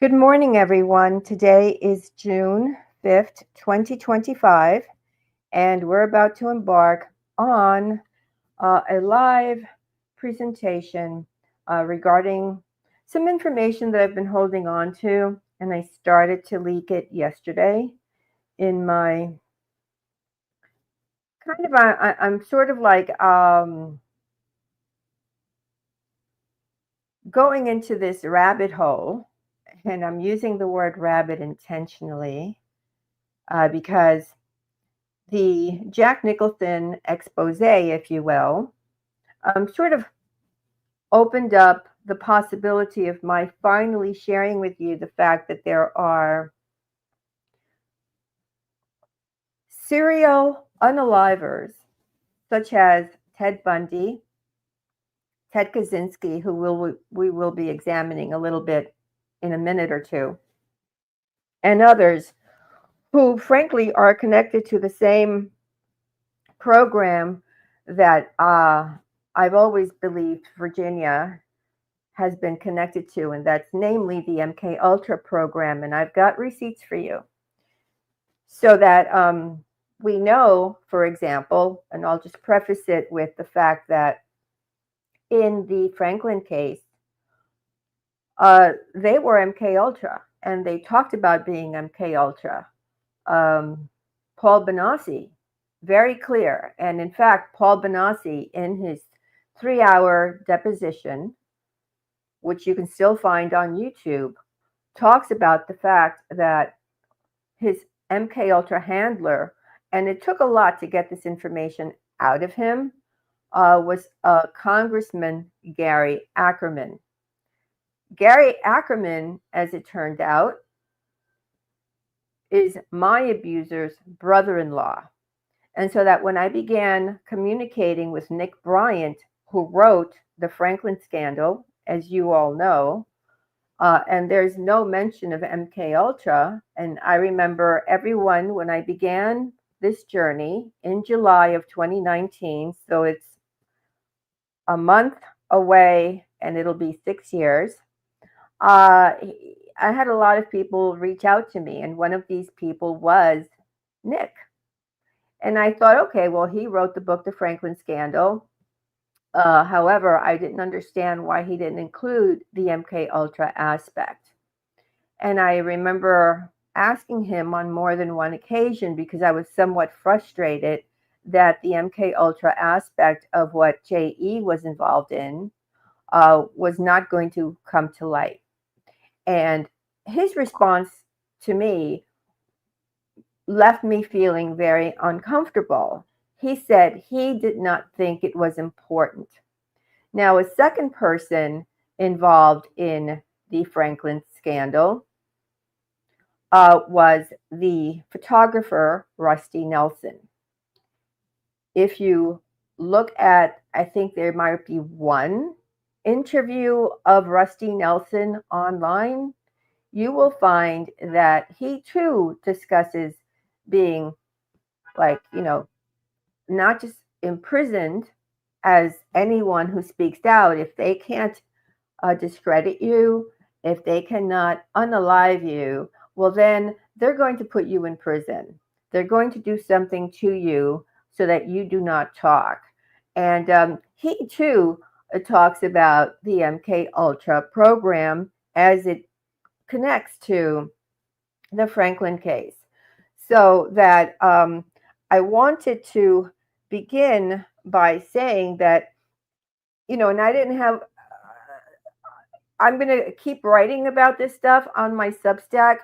Good morning, everyone. Today is June 5th, 2025, and we're about to embark on a live presentation regarding some information that I've been holding on to, and I started to leak it yesterday in my I'm sort of like going into this rabbit hole, and I'm using the word rabbit intentionally because the Jack Nicholson expose, if you will, sort of opened up the possibility of my finally sharing with you the fact that there are serial unalivers such as Ted Bundy, Ted Kaczynski, we will be examining a little bit in a minute or two, and others who frankly are connected to the same program that I've always believed Virginia has been connected to, and that's namely the MK Ultra program. And I've got receipts for you so that we know, for example, and I'll just preface it with the fact that in the Franklin case, they were MK Ultra, and they talked about being MK Ultra. Paul Benassi, very clear. And in fact, Paul Benassi, in his 3-hour deposition, which you can still find on YouTube, talks about the fact that his MK Ultra handler, and it took a lot to get this information out of him, was Congressman Gary Ackerman. Gary Ackerman, as it turned out, is my abuser's brother-in-law. And so that when I began communicating with Nick Bryant, who wrote the Franklin scandal, as you all know, and there's no mention of MK Ultra. And I remember everyone when I began this journey in July of 2019. So it's a month away, and it'll be 6 years. I had a lot of people reach out to me, and one of these people was Nick. And I thought, okay, well, he wrote the book, The Franklin Scandal. However, I didn't understand why he didn't include the MK Ultra aspect. And I remember asking him on more than one occasion, because I was somewhat frustrated that the MK Ultra aspect of what JE was involved in was not going to come to light. And his response to me left me feeling very uncomfortable. He said he did not think it was important. Now, a second person involved in the Franklin scandal was the photographer Rusty Nelson. If you look at, I think there might be one interview of Rusty Nelson online, you will find that he too discusses being not just imprisoned as anyone who speaks out. If they can't discredit you, if they cannot unalive you, well, then they're going to put you in prison. They're going to do something to you so that you do not talk. And he too talks about the MK Ultra program as it connects to the Franklin case. So that I wanted to begin by saying that, and I didn't have, I'm going to keep writing about this stuff on my Substack,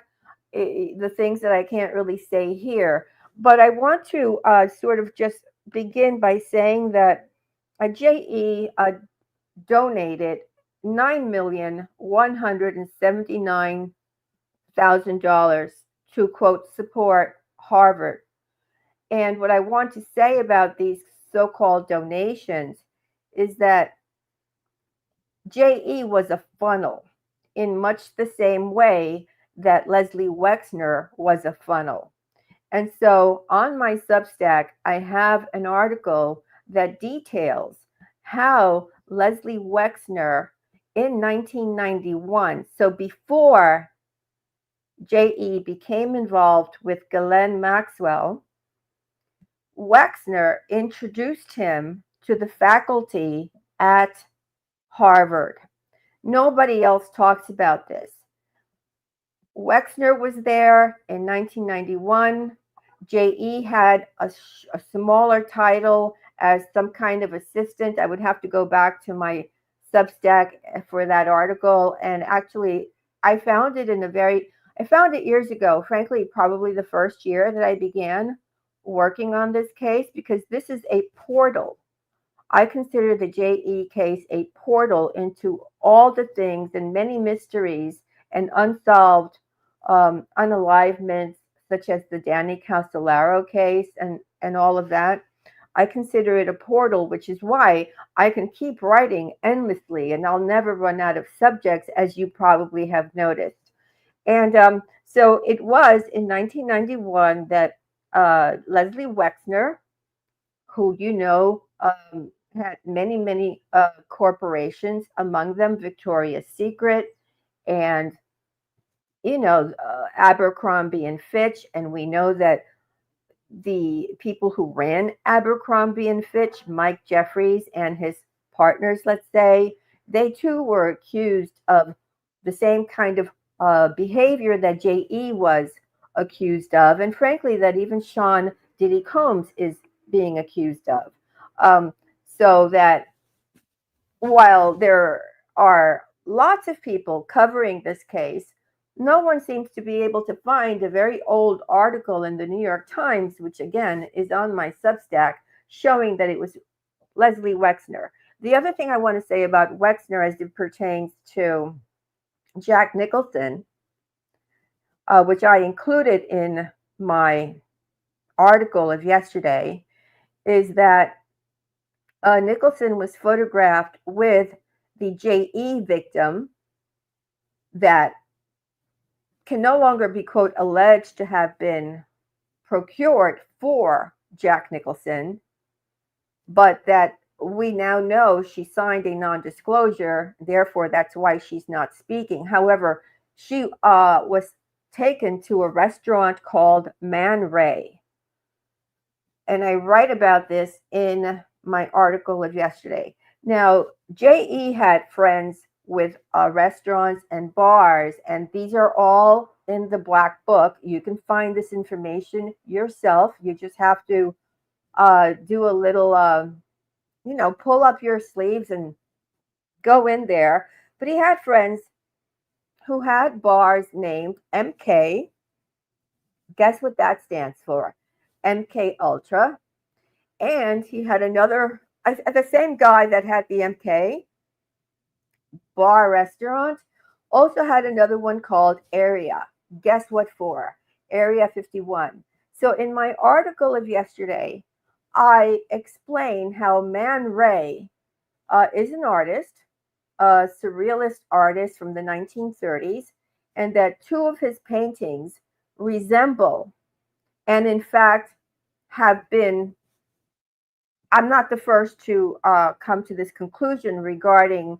the things that I can't really say here. But I want to sort of just begin by saying that JE donated $9,179,000 to, quote, support Harvard. And what I want to say about these so-called donations is that JE was a funnel in much the same way that Leslie Wexner was a funnel. And so on my Substack, I have an article that details how Leslie Wexner in 1991, so before J.E. became involved with Ghislaine Maxwell, Wexner introduced him to the faculty at Harvard. Nobody else talks about this. Wexner was there in 1991. J.E. had a smaller title as some kind of assistant. I would have to go back to my Substack for that article. And actually, I found it years ago, frankly, probably the first year that I began working on this case, because this is a portal. I consider the J.E. case a portal into all the things and many mysteries and unsolved unalivements, such as the Danny Castellaro case and all of that. I consider it a portal, which is why I can keep writing endlessly and I'll never run out of subjects, as you probably have noticed. And so it was in 1991 that Leslie Wexner, who had many corporations, among them Victoria's Secret and Abercrombie and Fitch, and we know that the people who ran Abercrombie and Fitch, Mike Jeffries and his partners, let's say, they too were accused of the same kind of behavior that J.E. was accused of, and frankly, that even Sean Diddy Combs is being accused of. So that while there are lots of people covering this case, no one seems to be able to find a very old article in the New York Times, which again is on my Substack, showing that it was Leslie Wexner. The other thing I want to say about Wexner as it pertains to Jack Nicholson, which I included in my article of yesterday, is that Nicholson was photographed with the J.E. victim that can no longer be, quote, alleged to have been procured for Jack Nicholson, but that we now know she signed a non-disclosure, therefore that's why she's not speaking. However, she was taken to a restaurant called Man Ray, and I write about this in my article of yesterday. Now, J.E. had friends with restaurants and bars, and these are all in the Black Book. You can find this information yourself. You just have to do a little, pull up your sleeves and go in there. But he had friends who had bars named MK. Guess what that stands for? MK Ultra. And he had another, the same guy that had the MK bar restaurant also had another one called Area. Guess what for? Area 51. So in my article of yesterday, I explain how Man Ray is an artist, a surrealist artist from the 1930s, and that two of his paintings resemble, and in fact have been, I'm not the first to come to this conclusion regarding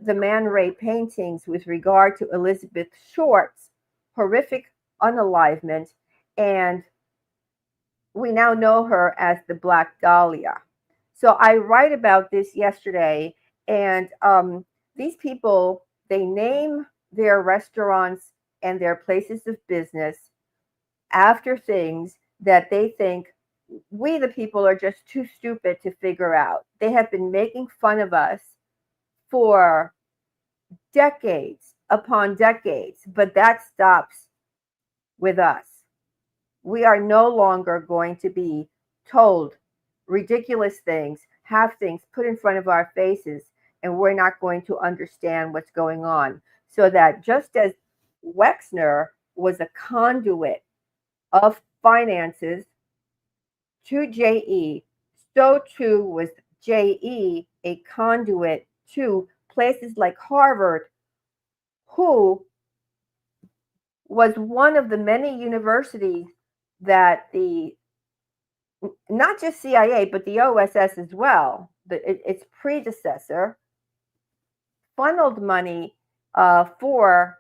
the Man Ray paintings with regard to Elizabeth Short's horrific unalivement, and we now know her as the Black Dahlia. So I write about this yesterday, and these people, they name their restaurants and their places of business after things that they think we, the people, are just too stupid to figure out. They have been making fun of us for decades upon decades, but that stops with us. We are no longer going to be told ridiculous things, have things put in front of our faces, and we're not going to understand what's going on. So that just as Wexner was a conduit of finances to J.E., so too was J.E. a conduit to places like Harvard, who was one of the many universities that not just CIA, but the OSS as well, its predecessor, funneled money for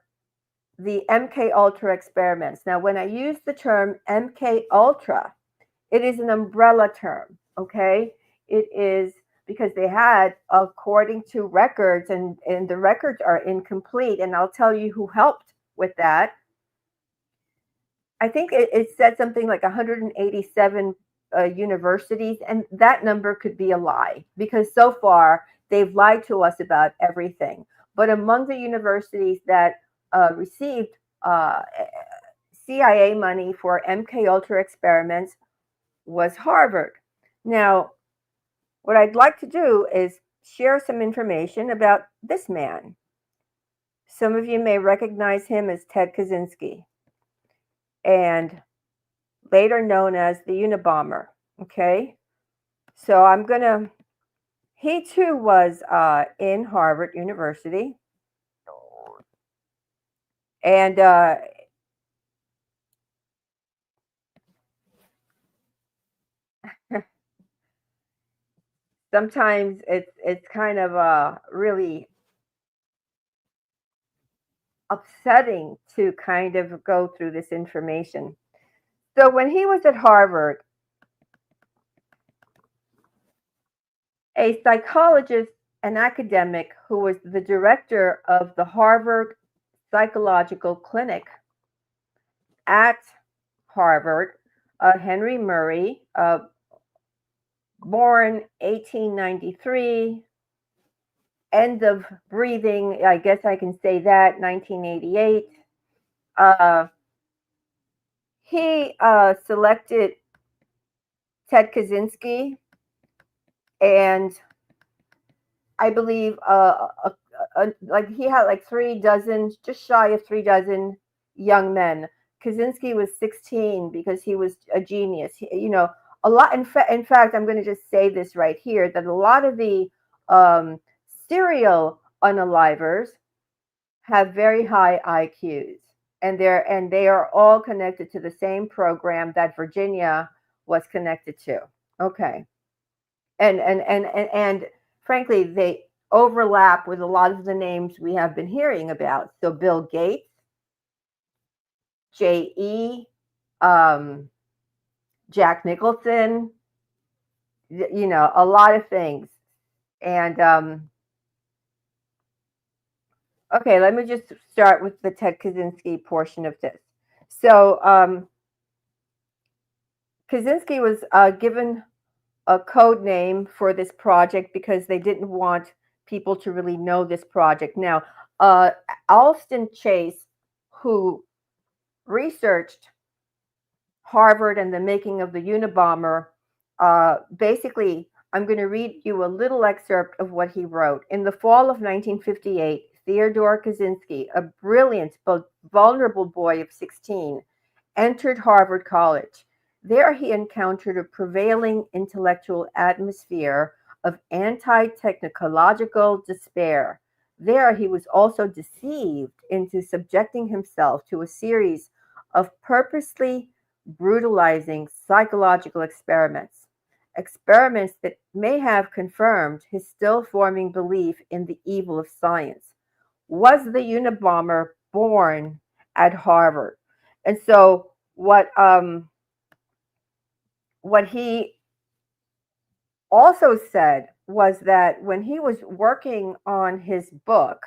the MK Ultra experiments. Now, when I use the term MK Ultra, it is an umbrella term, okay? It is because they had, according to records, and the records are incomplete, and I'll tell you who helped with that. I think it said something like 187 universities, and that number could be a lie because so far they've lied to us about everything. But among the universities that received CIA money for MK Ultra experiments was Harvard. Now, what I'd like to do is share some information about this man. Some of you may recognize him as Ted Kaczynski, and later known as the Unabomber. Okay, so he too was in Harvard University, and sometimes it's kind of really upsetting to kind of go through this information. So when he was at Harvard, a psychologist and academic who was the director of the Harvard Psychological Clinic at Harvard, Henry Murray, born 1893, end of breathing, I guess I can say that, 1988. He selected Ted Kaczynski and I believe like he had like 3 dozen, just shy of 3 dozen young men. Kaczynski was 16 because he was a genius. A lot. In fact, I'm going to just say this right here that a lot of the um, serial unalivers have very high IQs, and they are all connected to the same program that Virginia was connected to. Okay, and frankly, they overlap with a lot of the names we have been hearing about. So Bill Gates, J.E., um, Jack Nicholson, a lot of things. And okay, let me just start with the Ted Kaczynski portion of this. So Kaczynski was given a code name for this project because they didn't want people to really know this project. Now, Alston Chase, who researched Harvard and the making of the Unabomber, basically, I'm going to read you a little excerpt of what he wrote. In the fall of 1958, Theodore Kaczynski, a brilliant but vulnerable boy of 16, entered Harvard College. There he encountered a prevailing intellectual atmosphere of anti-technological despair. There he was also deceived into subjecting himself to a series of purposely brutalizing psychological experiments that may have confirmed his still forming belief in the evil of science. Was the Unabomber born at Harvard? And so what he also said was that when he was working on his book,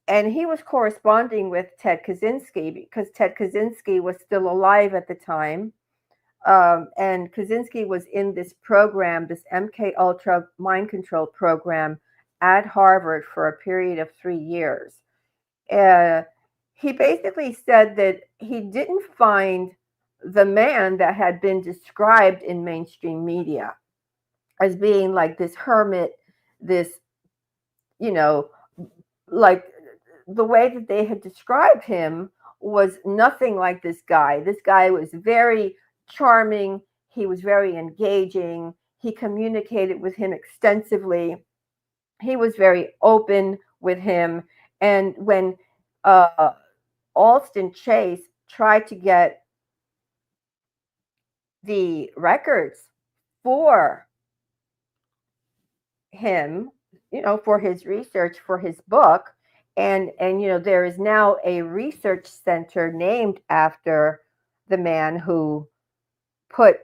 and he was corresponding with Ted Kaczynski because Ted Kaczynski was still alive at the time, and Kaczynski was in this program, this MK Ultra mind control program at Harvard for a period of 3 years. He basically said that he didn't find the man that had been described in mainstream media as being like this hermit, this, you know, like the way that they had described him was nothing like this guy. This guy was very charming. He was very engaging. He communicated with him extensively. He was very open with him. And when Alston Chase tried to get the records for him, for his research, for his book, And there is now a research center named after the man who put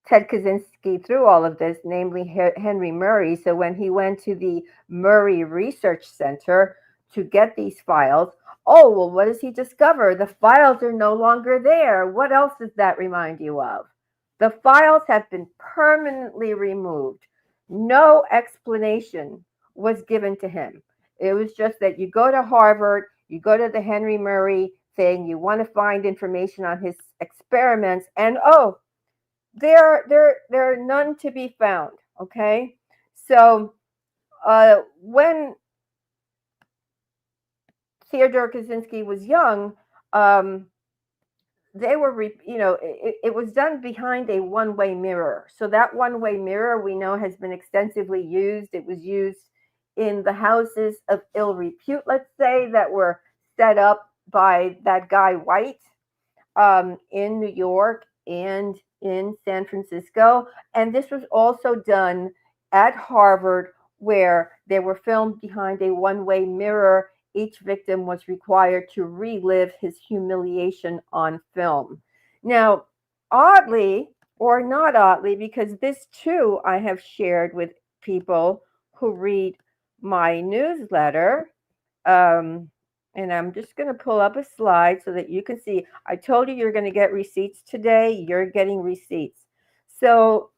Ted Kaczynski through all of this, namely Henry Murray. So when he went to the Murray Research Center to get these files, oh, well, what does he discover? The files are no longer there. What else does that remind you of? The files have been permanently removed. No explanation was given to him. It was just that you go to Harvard, you go to the Henry Murray thing, you want to find information on his experiments, and oh, there are none to be found. Okay, so when Theodore Kaczynski was young, they were, it was done behind a one-way mirror. So that one-way mirror we know has been extensively used. It was used in the houses of ill repute, let's say, that were set up by that guy White in New York and in San Francisco. And this was also done at Harvard, where they were filmed behind a one-way mirror. Each victim was required to relive his humiliation on film. Now, oddly, or not oddly, because this too I have shared with people who read my newsletter, and I'm just going to pull up a slide so that you can see. I told you you're going to get receipts today. You're getting receipts. So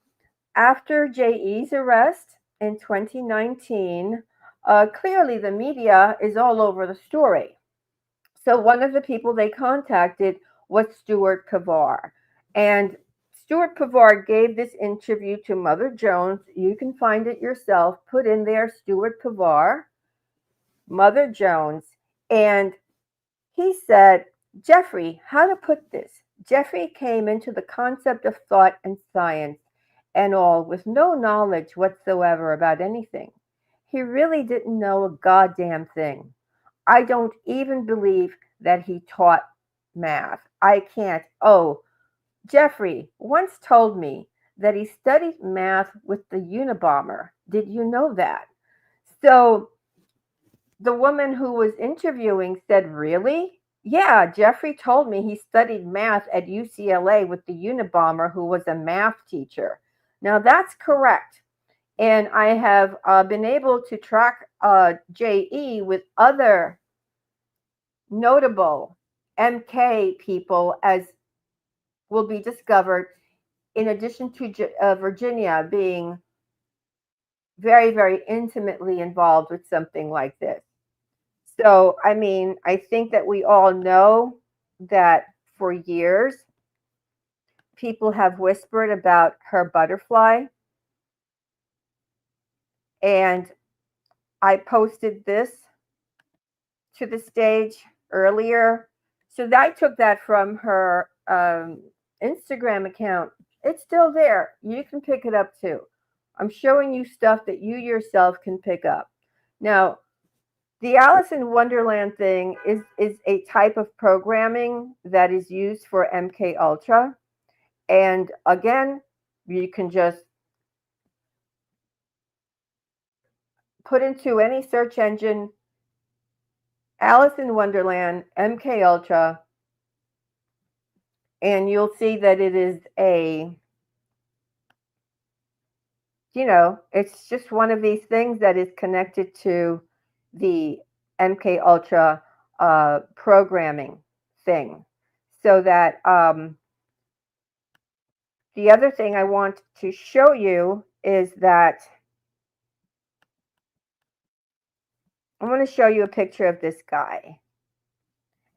after J.E.'s arrest in 2019, clearly the media is all over the story. So one of the people they contacted was Stuart Pavar. And Stuart Pavar gave this interview to Mother Jones. You can find it yourself. Put in there Stuart Pavar, Mother Jones. And he said, Giuffre, how to put this? Giuffre came into the concept of thought and science and all with no knowledge whatsoever about anything. He really didn't know a goddamn thing. I don't even believe that he taught math. I can't. Oh, Giuffre once told me that he studied math with the Unabomber. Did you know that? So the woman who was interviewing said, really? Yeah, Giuffre told me he studied math at UCLA with the Unabomber, who was a math teacher. Now that's correct. And I have been able to track JE with other notable MK people, as will be discovered, in addition to Virginia being very, very intimately involved with something like this. So, I mean, I think that we all know that for years, people have whispered about her butterfly. And I posted this to the stage earlier. So I took that from her Instagram account. It's still there. You can pick it up too. I'm showing you stuff that you yourself can pick up. Now, the Alice in Wonderland thing is a type of programming that is used for MK Ultra. And again, you can just put into any search engine Alice in Wonderland, MK Ultra, and you'll see that it is it's just one of these things that is connected to the MK Ultra programming thing. So that the other thing I want to show you is that I'm going to show you a picture of this guy.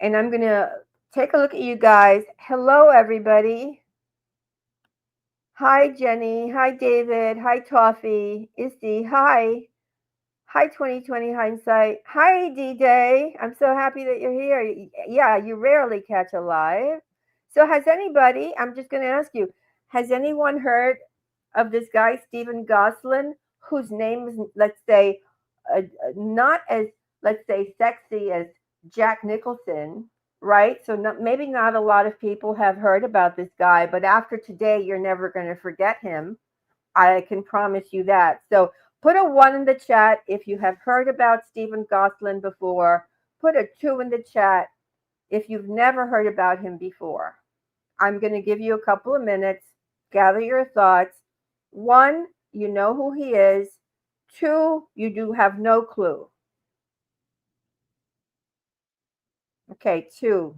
And I'm going to take a look at you guys. Hello, everybody. Hi, Jenny. Hi, David. Hi, Toffee. Issy. Hi. Hi, 2020 Hindsight. Hi, D-Day. I'm so happy that you're here. Yeah, you rarely catch a live. So has anybody, I'm just going to ask you, has anyone heard of this guy, Stephen Kosslyn, whose name is, let's say, not as, let's say, sexy as Jack Nicholson, right? So maybe not a lot of people have heard about this guy, but after today, you're never going to forget him. I can promise you that. So Put a 1 in the chat if you have heard about Stephen Kosslyn before. Put a 2 in the chat if you've never heard about him before. I'm going to give you a couple of minutes. Gather your thoughts. 1, you know who he is. 2, you do have no clue. Okay, 2.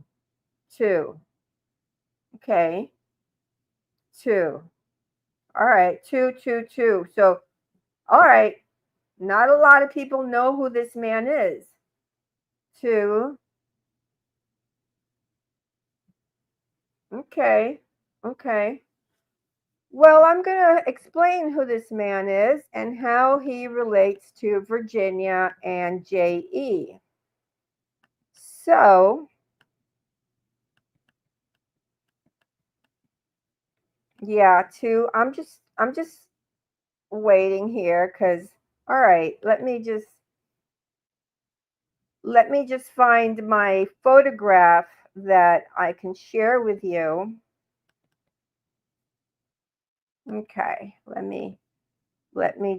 Okay, 2. All right, 2. So, all right, not a lot of people know who this man is. 2. Okay, okay. Well, I'm going to explain who this man is and how he relates to Virginia and J.E. So, yeah, 2. I'm just waiting here cuz all right, let me just find my photograph that I can share with you. Okay, let me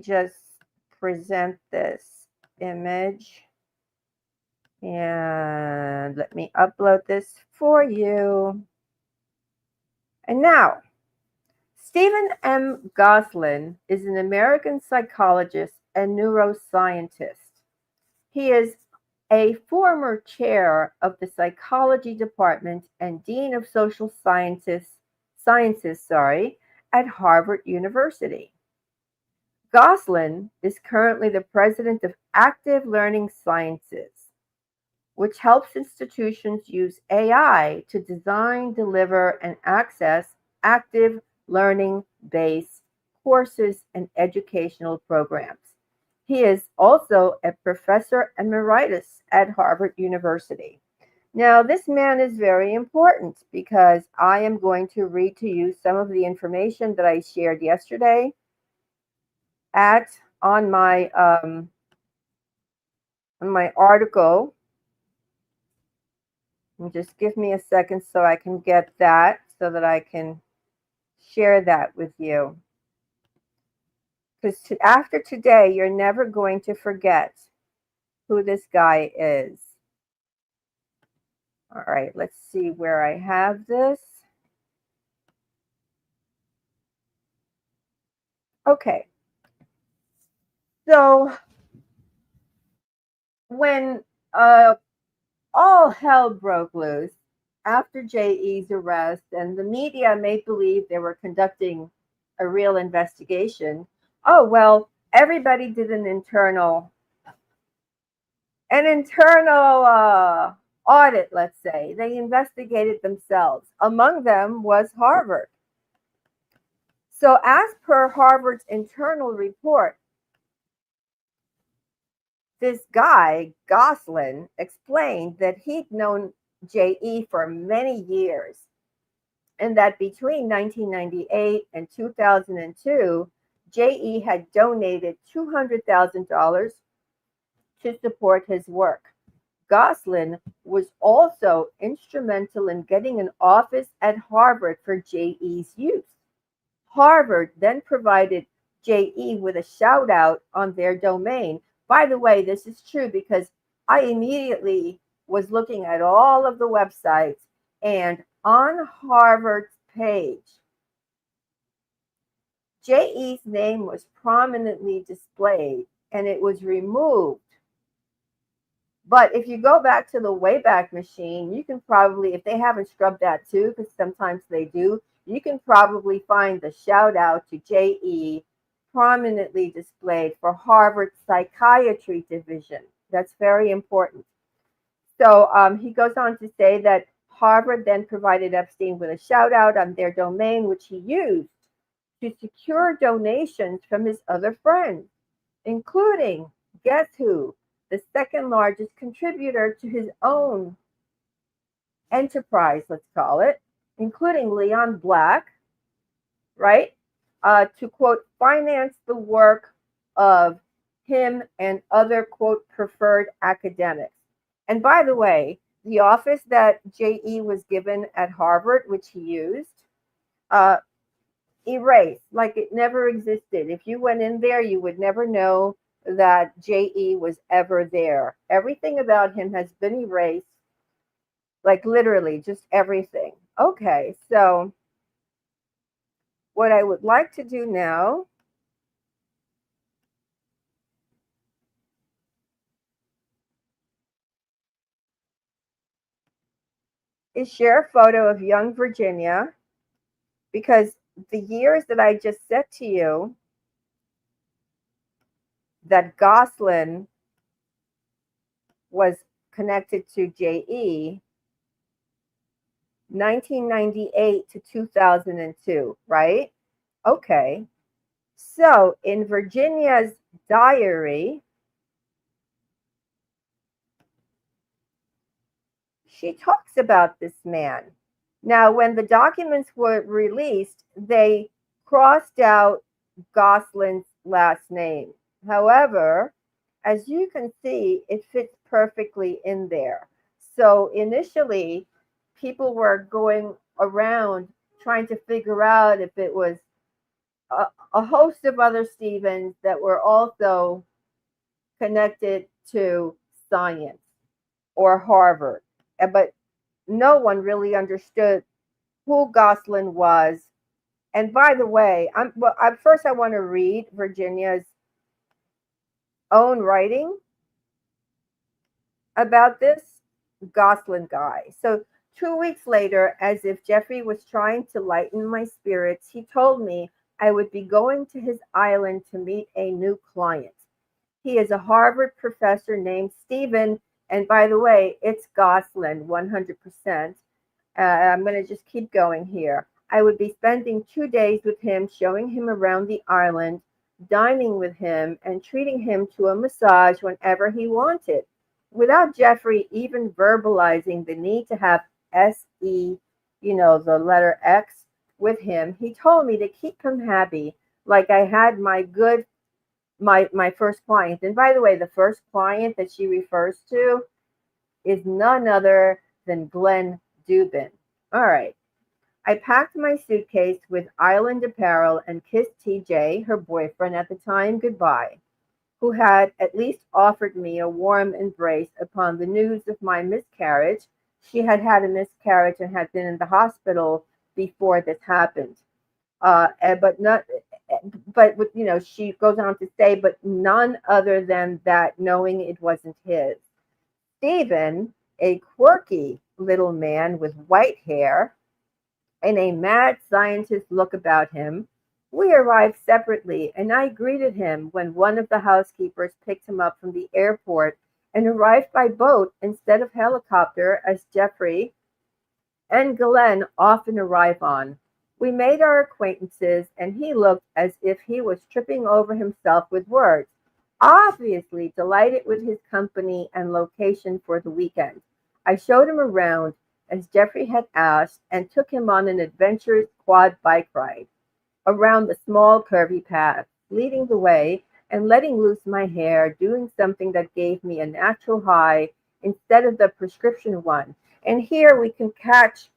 just present this image and let me upload this for you. And now, Stephen M. Kosslyn is an American psychologist and neuroscientist. He is a former chair of the psychology department and dean of social sciences, at Harvard University. Kosslyn is currently the president of Active Learning Sciences, which helps institutions use AI to design, deliver, and access active learning based courses and educational programs. He is also a professor emeritus at Harvard University. Now, this man is very important because I am going to read to you some of the information that I shared yesterday at on my article. And just give me a second so I can get that so that I can share that with you. Because after today, you're never going to forget who this guy is. All right, let's see where I have this. Okay. So when all hell broke loose after J.E.'s arrest, and the media made believe they were conducting a real investigation. Oh, well, everybody did an internal audit, let's say. They investigated themselves. Among them was Harvard. So, as per Harvard's internal report, this guy, Kosslyn, explained that he'd known J.E. for many years and that between 1998 and 2002, J.E. had donated $200,000 to support his work. Kosslyn was also instrumental in getting an office at Harvard for J.E.'s use. Harvard then provided J.E. with a shout out on their domain. By the way, this is true because I immediately was looking at all of the websites, and on Harvard's page, J.E.'s name was prominently displayed and it was removed. But if you go back to the Wayback Machine, you can probably, if they haven't scrubbed that too, because sometimes they do, you can probably find the shout out to J.E. prominently displayed for Harvard Psychiatry Division. That's very important. So he goes on to say that Harvard then provided Epstein with a shout out on their domain, which he used to secure donations from his other friends, including, guess who? The second largest contributor to his own enterprise, let's call it, including Leon Black, right? To quote, finance the work of him and other quote, preferred academics. And by the way, the office that J.E. was given at Harvard, which he used, erased, like it never existed. If you went in there, you would never know that JE was ever there. Everything about him has been erased, like literally just everything. Okay, so what I would like to do now is share a photo of young Virginia, because the years that I just said to you that Kosslyn was connected to JE, 1998 to 2002, right? Okay. So in Virginia's diary, she talks about this man. Now, when the documents were released, they crossed out Kosslyn's last name. However, as you can see, it fits perfectly in there. So initially, people were going around trying to figure out if it was a host of other Stevens that were also connected to science or Harvard. But no one really understood who Kosslyn was. And by the way, first I want to read Virginia's own writing about this Kosslyn guy. So 2 weeks later, as if Giuffre was trying to lighten my spirits, he told me I would be going to his island to meet a new client. He is a Harvard professor named Stephen, and by the way, it's Kosslyn, 100%. I'm going to just keep going here. I would be spending 2 days with him, showing him around the island, dining with him, and treating him to a massage whenever he wanted, without Giuffre even verbalizing the need to have SE, the letter X, with him. He told me to keep him happy, like I had my first client. And by the way, the first client that she refers to is none other than Glenn Dubin. All right. I packed my suitcase with island apparel and kissed TJ, her boyfriend at the time, goodbye, who had at least offered me a warm embrace upon the news of my miscarriage. She had had a miscarriage and had been in the hospital before this happened. But not, but she goes on to say, but none other than that, knowing it wasn't his. Stephen, a quirky little man with white hair and a mad scientist look about him. We arrived separately, and I greeted him when one of the housekeepers picked him up from the airport and arrived by boat instead of helicopter, as Giuffre and Glenn often arrive on. We made our acquaintances, and he looked as if he was tripping over himself with words, obviously delighted with his company and location for the weekend. I showed him around, as Giuffre had asked, and took him on an adventurous quad bike ride around the small curvy path, leading the way and letting loose my hair, doing something that gave me a natural high instead of the prescription one. And here we can catch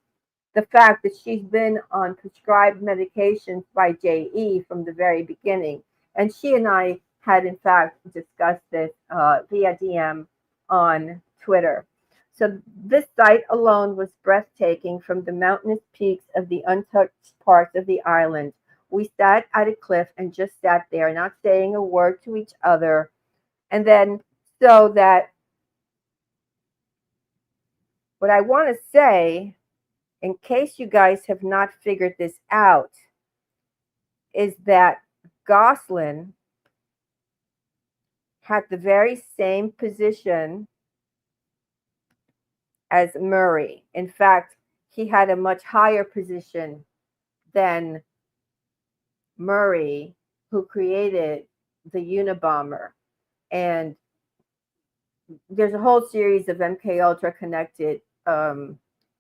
the fact that she's been on prescribed medications by JE from the very beginning. And she and I had, in fact, discussed this via DM on Twitter. So this site alone was breathtaking from the mountainous peaks of the untouched parts of the island. We sat at a cliff and just sat there, not saying a word to each other. And then, so that what I want to say, in case you guys have not figured this out, is that Kosslyn had the very same position as Murray. In fact, he had a much higher position than Murray, who created the Unabomber. And there's a whole series of MK Ultra connected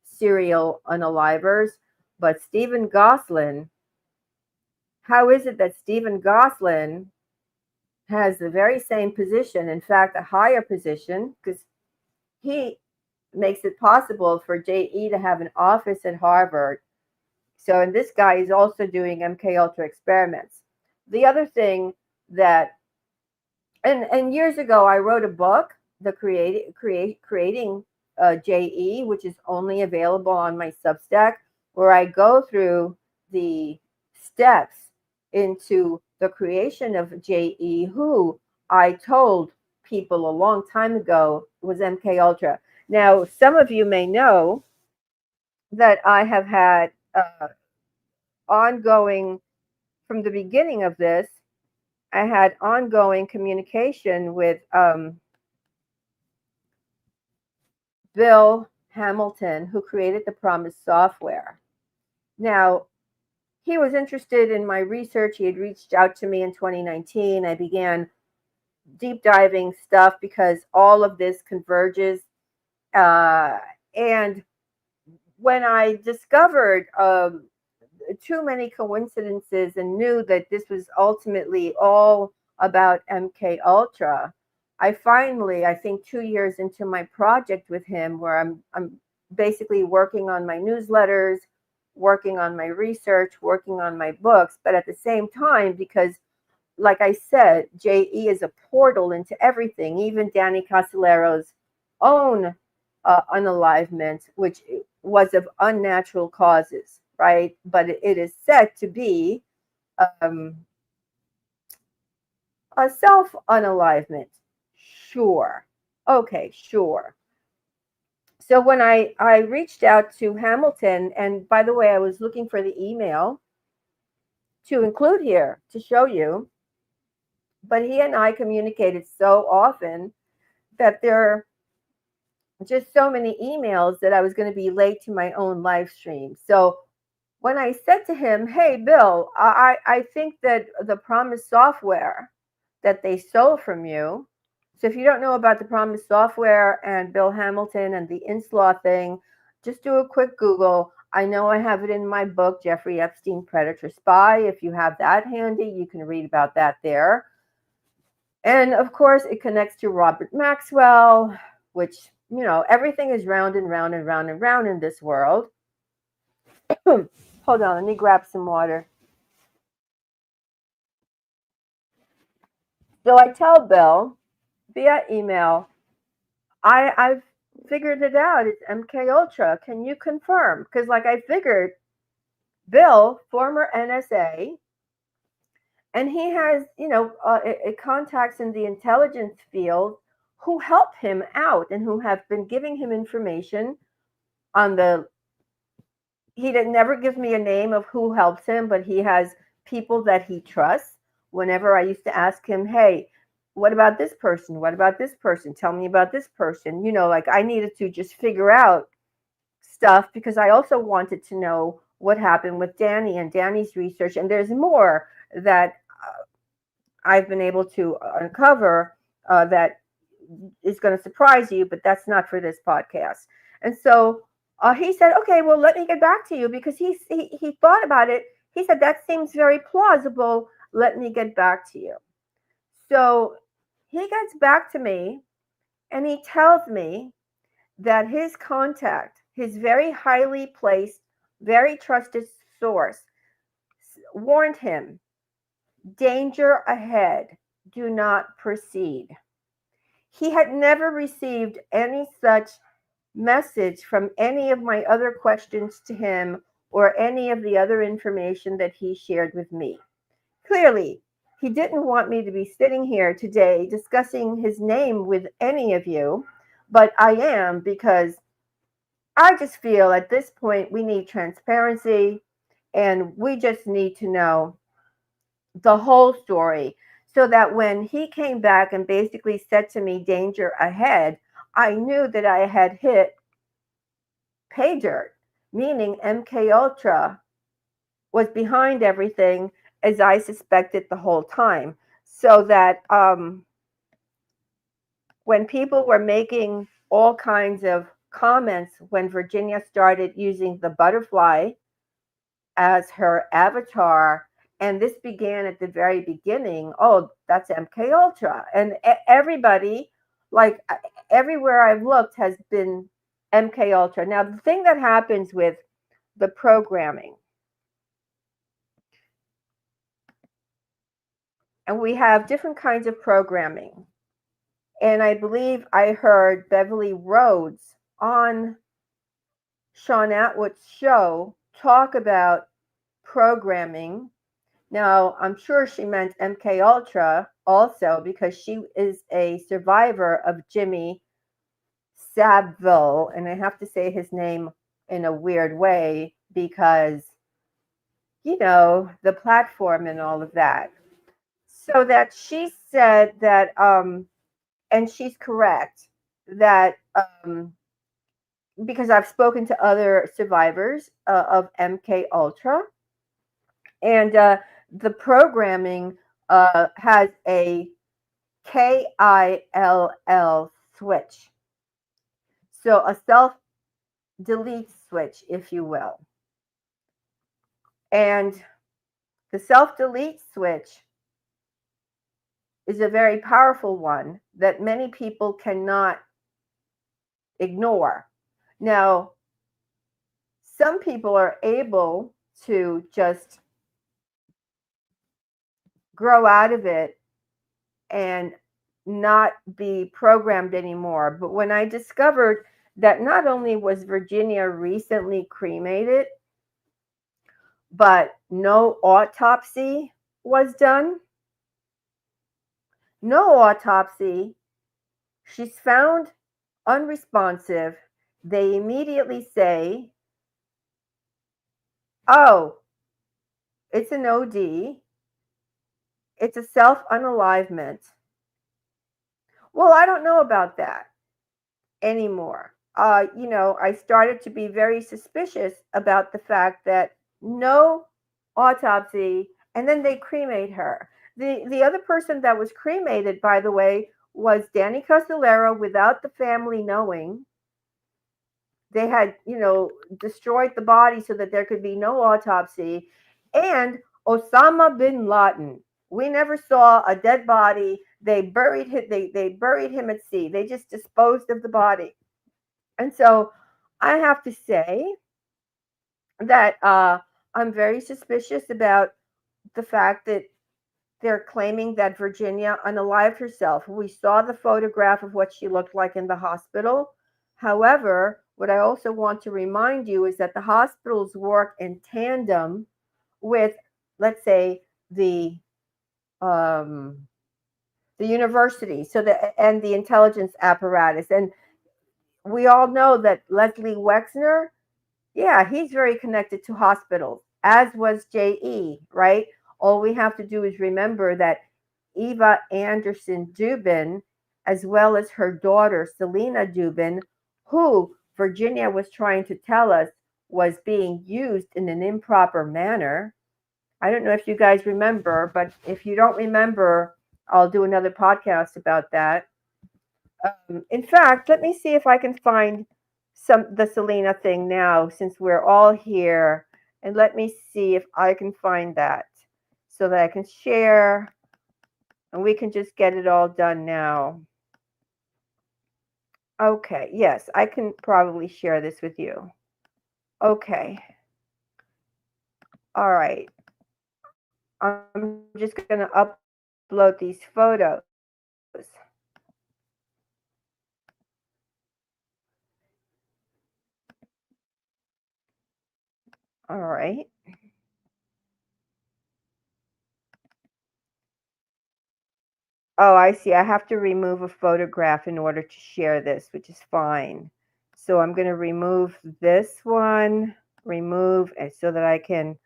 serial unalivers. But Stephen Kosslyn, how is it that Stephen Kosslyn has the very same position, in fact, a higher position, because he makes it possible for JE to have an office at Harvard, So, and this guy is also doing MK Ultra experiments. The other thing that, and years ago, I wrote a book, the creating JE, which is only available on my Substack, where I go through the steps into the creation of JE, who I told people a long time ago was MK Ultra. Now, some of you may know that I have had ongoing, from the beginning of this, I had ongoing communication with Bill Hamilton, who created the Promise software. Now, he was interested in my research. He had reached out to me in 2019. I began deep diving stuff because all of this converges. And when I discovered too many coincidences and knew that this was ultimately all about MK Ultra, I finally, I think 2 years into my project with him, where I'm basically working on my newsletters, working on my research, working on my books, but at the same time, because like I said, JE is a portal into everything, even Danny Casollero's own unalivement, which was of unnatural causes, right? But it is said to be um, a self unalivement. Sure. Okay, sure. So when I reached out to Hamilton, and by the way, I was looking for the email to include here to show you, but he and I communicated so often that there are just so many emails that I was going to be late to my own live stream. So when I said to him, hey, Bill, I think that the Promise software that they stole from you. So if you don't know about the Promise software and Bill Hamilton and the Inslaw thing, just do a quick Google. I know I have it in my book, Jeffrey Epstein, Predator Spy. If you have that handy, you can read about that there. And of course, it connects to Robert Maxwell, which, you know, everything is round and round and round and round in this world. Hold on, let me grab some water. So I tell Bill via email, I've figured it out. It's MK Ultra. Can you confirm? Because like I figured, Bill, former NSA, and he has, you know, contacts in the intelligence field who help him out and who have been giving him information on the, he never gives me a name of who helps him, but he has people that he trusts. Whenever I used to ask him, hey, what about this person? What about this person? Tell me about this person. You know, like I needed to just figure out stuff because I also wanted to know what happened with Danny and Danny's research. And there's more that I've been able to uncover that is going to surprise you, but that's not for this podcast. And so he said, okay, well, let me get back to you because he thought about it. He said, that seems very plausible. Let me get back to you. So he gets back to me and he tells me that his contact, his very highly placed, very trusted source, warned him, danger ahead, do not proceed. He had never received any such message from any of my other questions to him or any of the other information that he shared with me. Clearly, he didn't want me to be sitting here today discussing his name with any of you, but I am because I just feel at this point we need transparency and we just need to know the whole story so that when he came back and basically said to me, danger ahead, I knew that I had hit pay dirt, meaning MK Ultra was behind everything as I suspected the whole time. So that when people were making all kinds of comments when Virginia started using the butterfly as her avatar, and this began at the very beginning, oh, that's MK Ultra. And everybody, like everywhere I've looked, has been MK Ultra. Now, the thing that happens with the programming, And we have different kinds of programming. And I believe I heard Beverly Rhodes on Sean Atwood's show talk about programming. Now, I'm sure she meant MK Ultra also, because she is a survivor of Jimmy Savile, and I have to say his name in a weird way because, the platform and all of that. So that she said that, and she's correct, that because I've spoken to other survivors of MK Ultra, and the programming has a KILL switch. So a self delete switch, if you will. And the self delete switch is a very powerful one that many people cannot ignore. Now, some people are able to just grow out of it and not be programmed anymore. But when I discovered that not only was Virginia recently cremated, but no autopsy was done, no autopsy, she's found unresponsive. They immediately say, oh, it's an OD, it's a self unalivement. Well, I don't know about that anymore. I started to be very suspicious about the fact that no autopsy, and then they cremate her. The other person that was cremated, by the way, was Danny Castellero without the family knowing. They had, destroyed the body so that there could be no autopsy. And Osama bin Laden. We never saw a dead body. They buried him. They buried him at sea. They just disposed of the body. And so I have to say that I'm very suspicious about the fact that they're claiming that Virginia unalived herself. We saw the photograph of what she looked like in the hospital. However, what I also want to remind you is that the hospitals work in tandem with, let's say, um, the university, and the intelligence apparatus. And we all know that Leslie Wexner, yeah, he's very connected to hospitals, as was J.E., right? All we have to do is remember that Eva Anderson Dubin, as well as her daughter, Selena Dubin, who Virginia was trying to tell us was being used in an improper manner. I don't know if you guys remember, but if you don't remember, I'll do another podcast about that. In fact, let me see if I can find the Selena thing now, since we're all here, and let me see if I can find that so that I can share, and we can just get it all done now. Okay, yes, I can probably share this with you. Okay. All right. I'm just going to upload these photos. All right. Oh, I see. I have to remove a photograph in order to share this, which is fine. So I'm going to remove this one, so that I can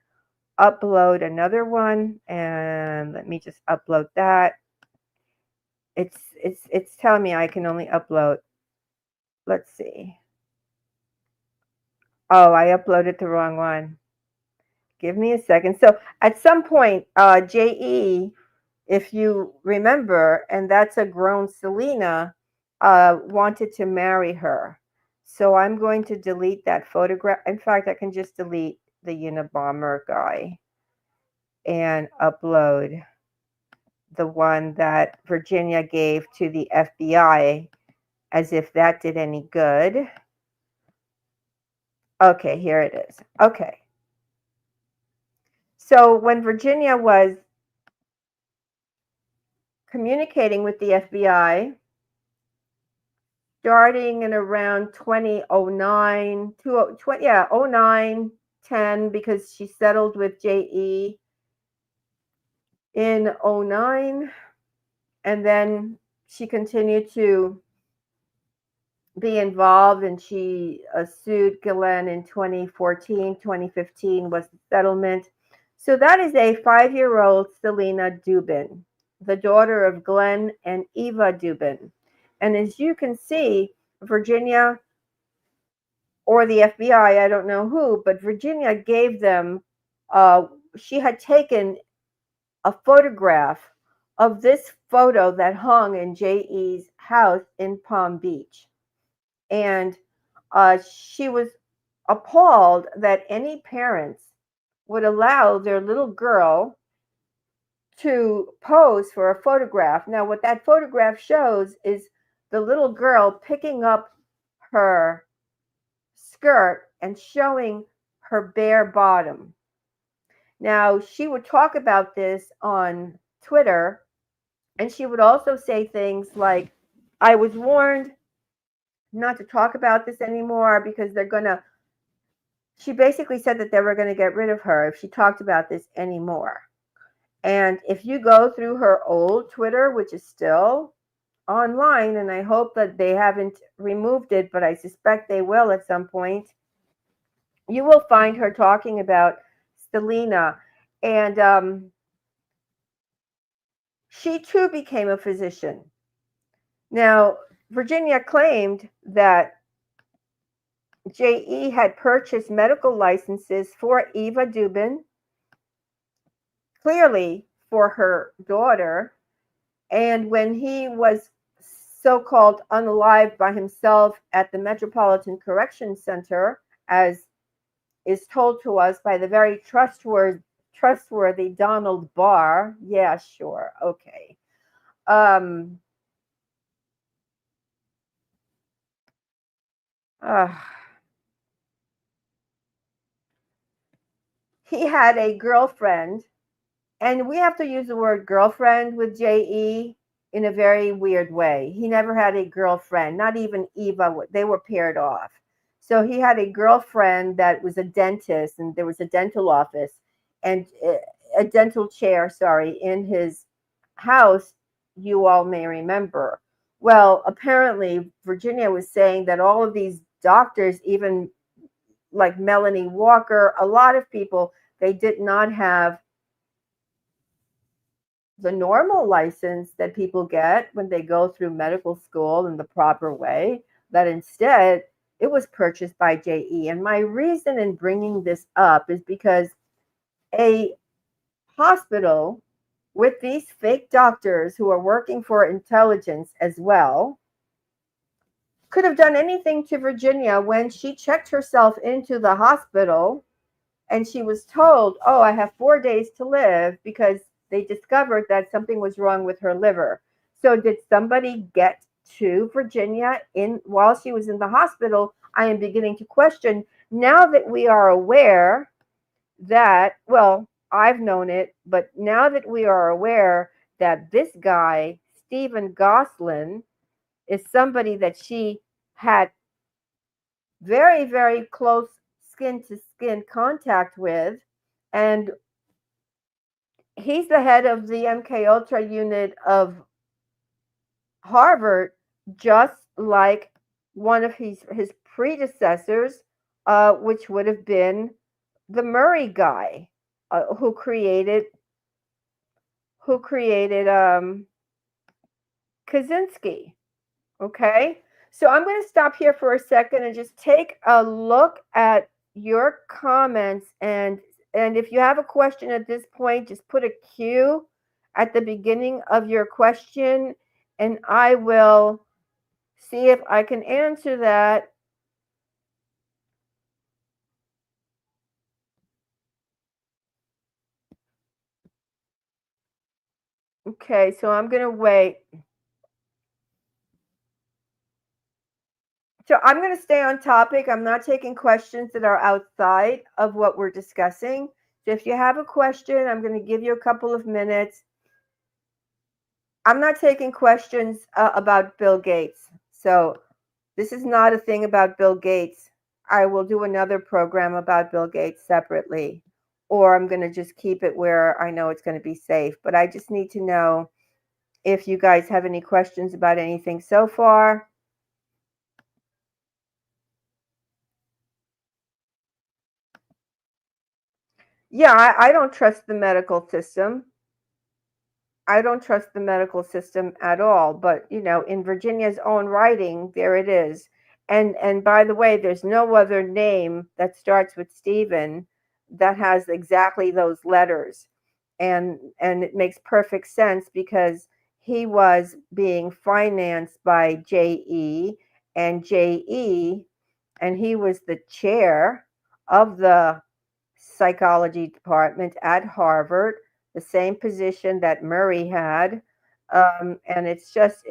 upload another one. And let me just upload that. It's telling me I can only upload. Let's see. Oh, I uploaded the wrong one. Give me a second. So at some point, JE, if you remember, and that's a grown Selena, wanted to marry her. So I'm going to delete that photograph. In fact, I can just delete the Unabomber guy and upload the one that Virginia gave to the FBI, as if that did any good. Okay, here it is. Okay. So when Virginia was communicating with the FBI starting in around 2009, 09, 10, because she settled with JE in 09, and then she continued to be involved, and she sued Glenn in 2014. 2015 was the settlement. So that is a 5-year-old Selena Dubin, the daughter of Glenn and Eva Dubin. And as you can see, Virginia or the FBI, I don't know who, but Virginia gave them, she had taken a photograph of this photo that hung in J.E.'s house in Palm Beach. And she was appalled that any parents would allow their little girl to pose for a photograph. Now, what that photograph shows is the little girl picking up her skirt and showing her bare bottom. Now, she would talk about this on Twitter, and she would also say things like, I was warned not to talk about this anymore because she basically said that they were going to get rid of her if she talked about this anymore. And if you go through her old Twitter, which is still online, and I hope that they haven't removed it, but I suspect they will at some point, you will find her talking about Selena. And she too became a physician. Now, Virginia claimed that JE had purchased medical licenses for Eva Dubin, clearly for her daughter, and when he was so-called unalived by himself at the Metropolitan Correction Center, as is told to us by the very trustworthy Donald Barr. Yeah, sure, okay. He had a girlfriend, and we have to use the word girlfriend with JE in a very weird way. He never had a girlfriend, not even Eva. They were paired off. So he had a girlfriend that was a dentist, and there was a dental office and a dental chair, in his house, you all may remember. Well, apparently Virginia was saying that all of these doctors, even like Melanie Walker, a lot of people, they did not have the normal license that people get when they go through medical school in the proper way, that instead it was purchased by JE. And my reason in bringing this up is because a hospital with these fake doctors who are working for intelligence as well could have done anything to Virginia when she checked herself into the hospital and she was told, oh, I have 4 days to live, because they discovered that something was wrong with her liver. So did somebody get to Virginia while she was in the hospital? I am beginning to question, now that we are aware that, well, I've known it, but now that we are aware that this guy, Stephen Kosslyn, is somebody that she had very, very close skin-to-skin contact with, and he's the head of the MK Ultra unit of Harvard, just like one of his predecessors, which would have been the Murray guy, who created Kaczynski. Okay, so I'm going to stop here for a second and just take a look at your comments, and if you have a question at this point, just put a Q at the beginning of your question, and I will see if I can answer that. Okay, so I'm going to wait. So I'm going to stay on topic. I'm not taking questions that are outside of what we're discussing. So if you have a question, I'm going to give you a couple of minutes. I'm not taking questions about Bill Gates. So this is not a thing about Bill Gates. I will do another program about Bill Gates separately, or I'm going to just keep it where I know it's going to be safe. But I just need to know if you guys have any questions about anything so far. Yeah, I don't trust the medical system. I don't trust the medical system at all. But in Virginia's own writing, there it is. And by the way, there's no other name that starts with Stephen that has exactly those letters. And it makes perfect sense because he was being financed by JE and JE, and he was the chair of the psychology department at Harvard, the same position that Murray had. And and it's just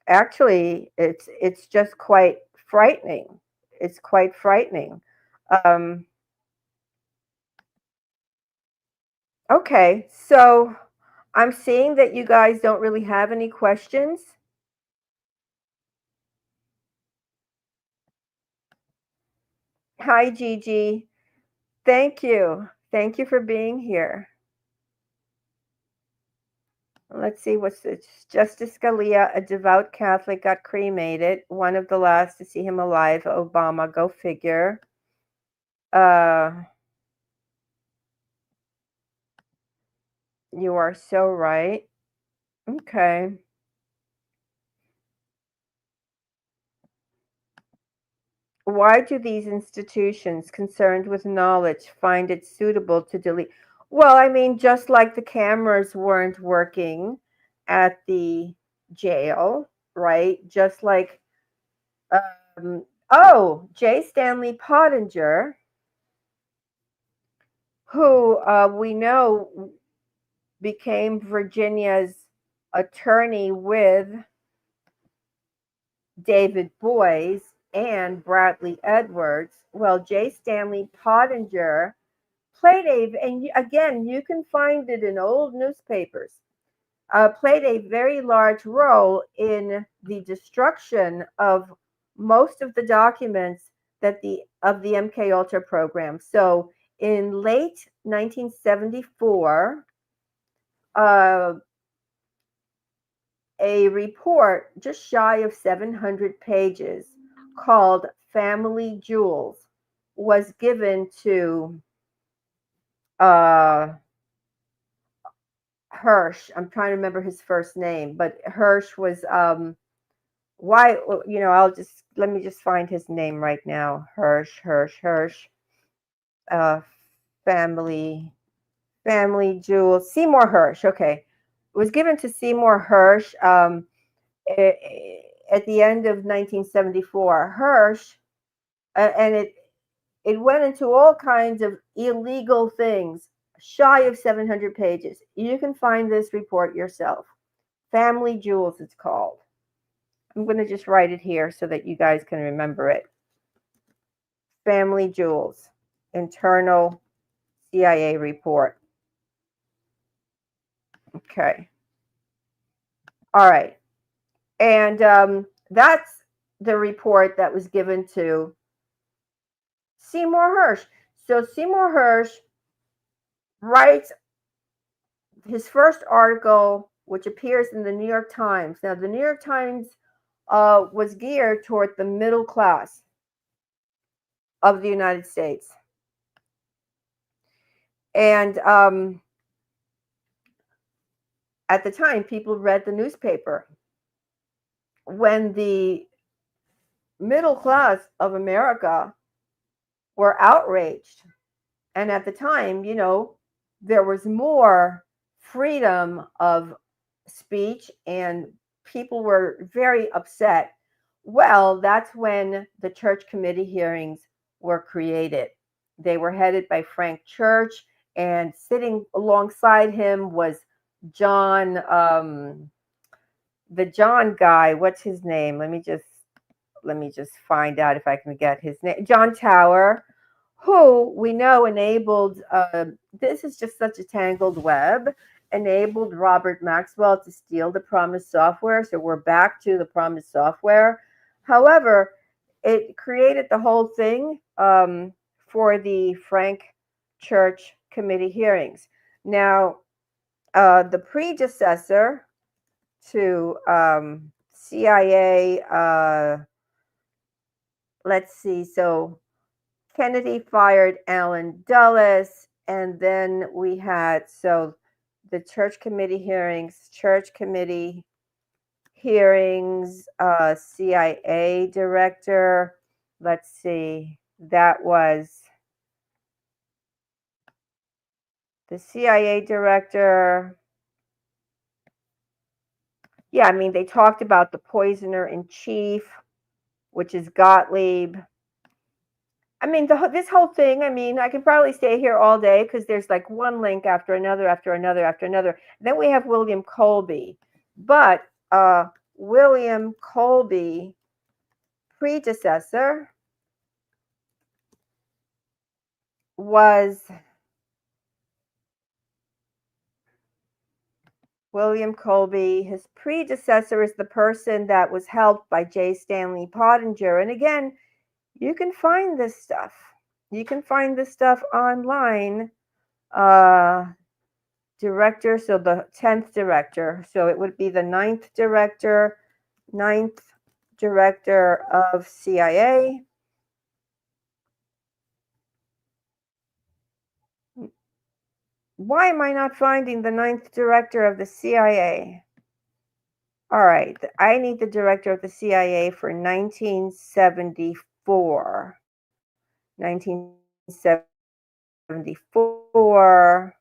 actually it's just quite frightening. It's quite frightening. Um, okay, so I'm seeing that you guys don't really have any questions. Hi, Gigi. Thank you. Thank you for being here. Let's see what's this. Justice Scalia, a devout Catholic, got cremated. One of the last to see him alive. Obama, go figure. Uh, you are so right. Okay. Why do these institutions concerned with knowledge find it suitable to delete? Well, I mean, just like the cameras weren't working at the jail, right? Just like, J. Stanley Pottinger, who we know became Virginia's attorney with David Boies and Bradley Edwards. Well, J. Stanley Pottinger played and again, you can find it in old newspapers, played a very large role in the destruction of most of the documents of the MK Ultra program. So in late 1974, uh, a report just shy of 700 pages called Family Jewels was given to uh, Hirsch. I'm trying to remember his first name, but Hirsch was why let me just find his name right now. Hirsch. Uh, family Jewels. Seymour Hirsch. Okay, it was given to Seymour Hirsch. At the end of 1974, Hirsch, and it went into all kinds of illegal things, shy of 700 pages. You can find this report yourself. Family Jewels, it's called. I'm going to just write it here so that you guys can remember it. Family Jewels, internal CIA report. Okay. All right. And that's the report that was given to Seymour Hirsch. So Seymour Hirsch writes his first article, which appears in the New York Times. Now, the New York Times was geared toward the middle class of the United States. And at the time, people read the newspaper. When the middle class of America were outraged, and at the time, there was more freedom of speech and people were very upset. Well, that's when the church committee hearings were created. They were headed by Frank Church, and sitting alongside him was John, the John guy. What's his name? Let me just find out if I can get his name. John Tower, who we know enabled, this is just such a tangled web, enabled Robert Maxwell to steal the promised software. So we're back to the promised software. However, it created the whole thing for the Frank Church Committee hearings. Now, the predecessor to CIA, let's see, so Kennedy fired Alan Dulles, and then we had, so the church committee hearings, CIA director, let's see, that was the CIA director. Yeah, I mean, they talked about the poisoner in chief, which is Gottlieb. I mean, this whole thing, I mean, I can probably stay here all day because there's like one link after another, after another, after another. Then we have William Colby. But William Colby, predecessor, was William Colby. His predecessor is the person that was helped by J. Stanley Pottinger. And again, you can find this stuff. You can find this stuff online. Director, so the 10th director. So it would be the ninth director of CIA. Why am I not finding the ninth director of the CIA? All right, I need the director of the CIA for 1974. 1974.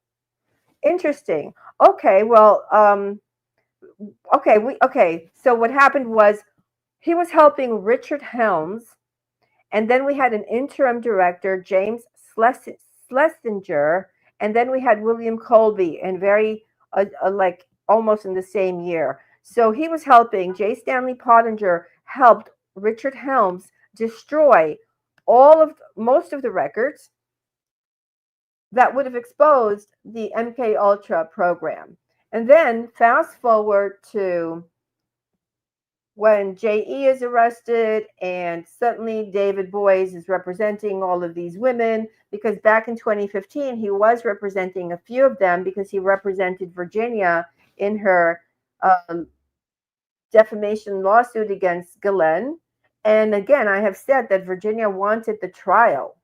Interesting. Okay, well, okay. So what happened was he was helping Richard Helms, and then we had an interim director, James Schlesinger, and then we had William Colby, and very like almost in the same year. So he was helping. J. Stanley Pottinger helped Richard Helms destroy most of the records that would have exposed the MK Ultra program. And then fast forward to when JE is arrested, and suddenly David Boies is representing all of these women, because back in 2015 he was representing a few of them because he represented Virginia in her defamation lawsuit against Ghislaine. And again, I have said that Virginia wanted the trial.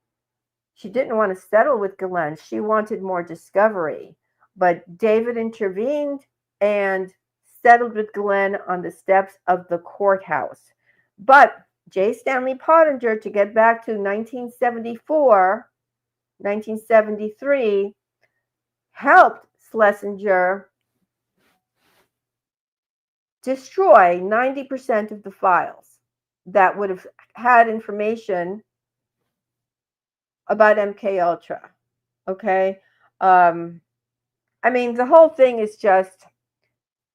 She didn't want to settle with Ghislaine. She wanted more discovery. But David intervened and settled with Ghislaine on the steps of the courthouse. But J. Stanley Pottinger, to get back to 1974, 1973, helped Schlesinger destroy 90% of the files that would have had information about MK Ultra. Okay. I mean, the whole thing is just,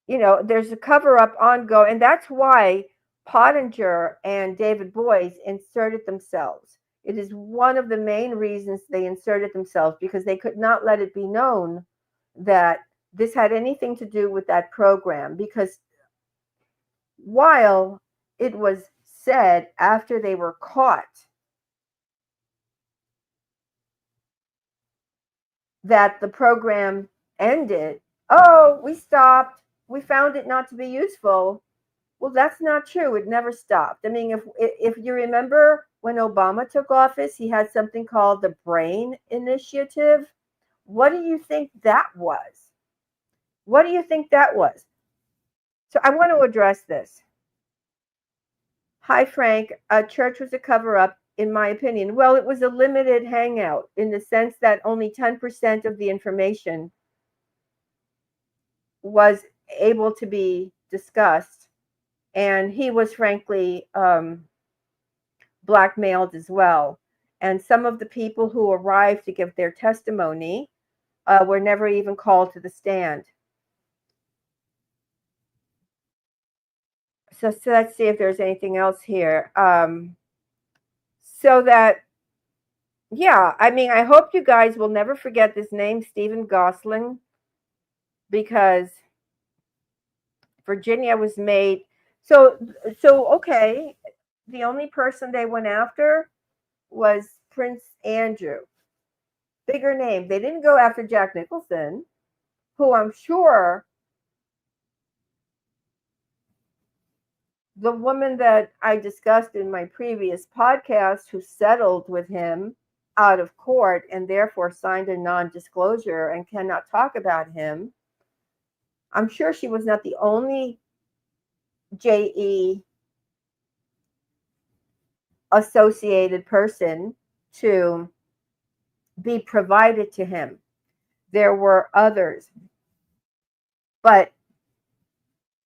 there's a cover up ongoing, and that's why Pottinger and David Boies inserted themselves. It is one of the main reasons they inserted themselves, because they could not let it be known that this had anything to do with that program. Because while it was said after they were caught that the program ended, oh, we stopped, we found it not to be useful. Well, that's not true. It never stopped. I mean, if you remember when Obama took office, he had something called the Brain Initiative. What do you think that was? What do you think that was? So I want to address this. Hi, Frank. Church was a cover-up, in my opinion. Well, it was a limited hangout in the sense that only 10% of the information was able to be discussed. And he was frankly blackmailed as well. And some of the people who arrived to give their testimony were never even called to the stand. So let's see if there's anything else here. So that Yeah, I mean, I hope you guys will never forget this name, Stephen Gosling, because Virginia was made. So, okay, the only person they went after was Prince Andrew. Bigger name. They didn't go after Jack Nicholson, who I'm sure the woman that I discussed in my previous podcast who settled with him out of court and therefore signed a non disclosure and cannot talk about him. I'm sure she was not the only JE associated person to be provided to him. There were others, but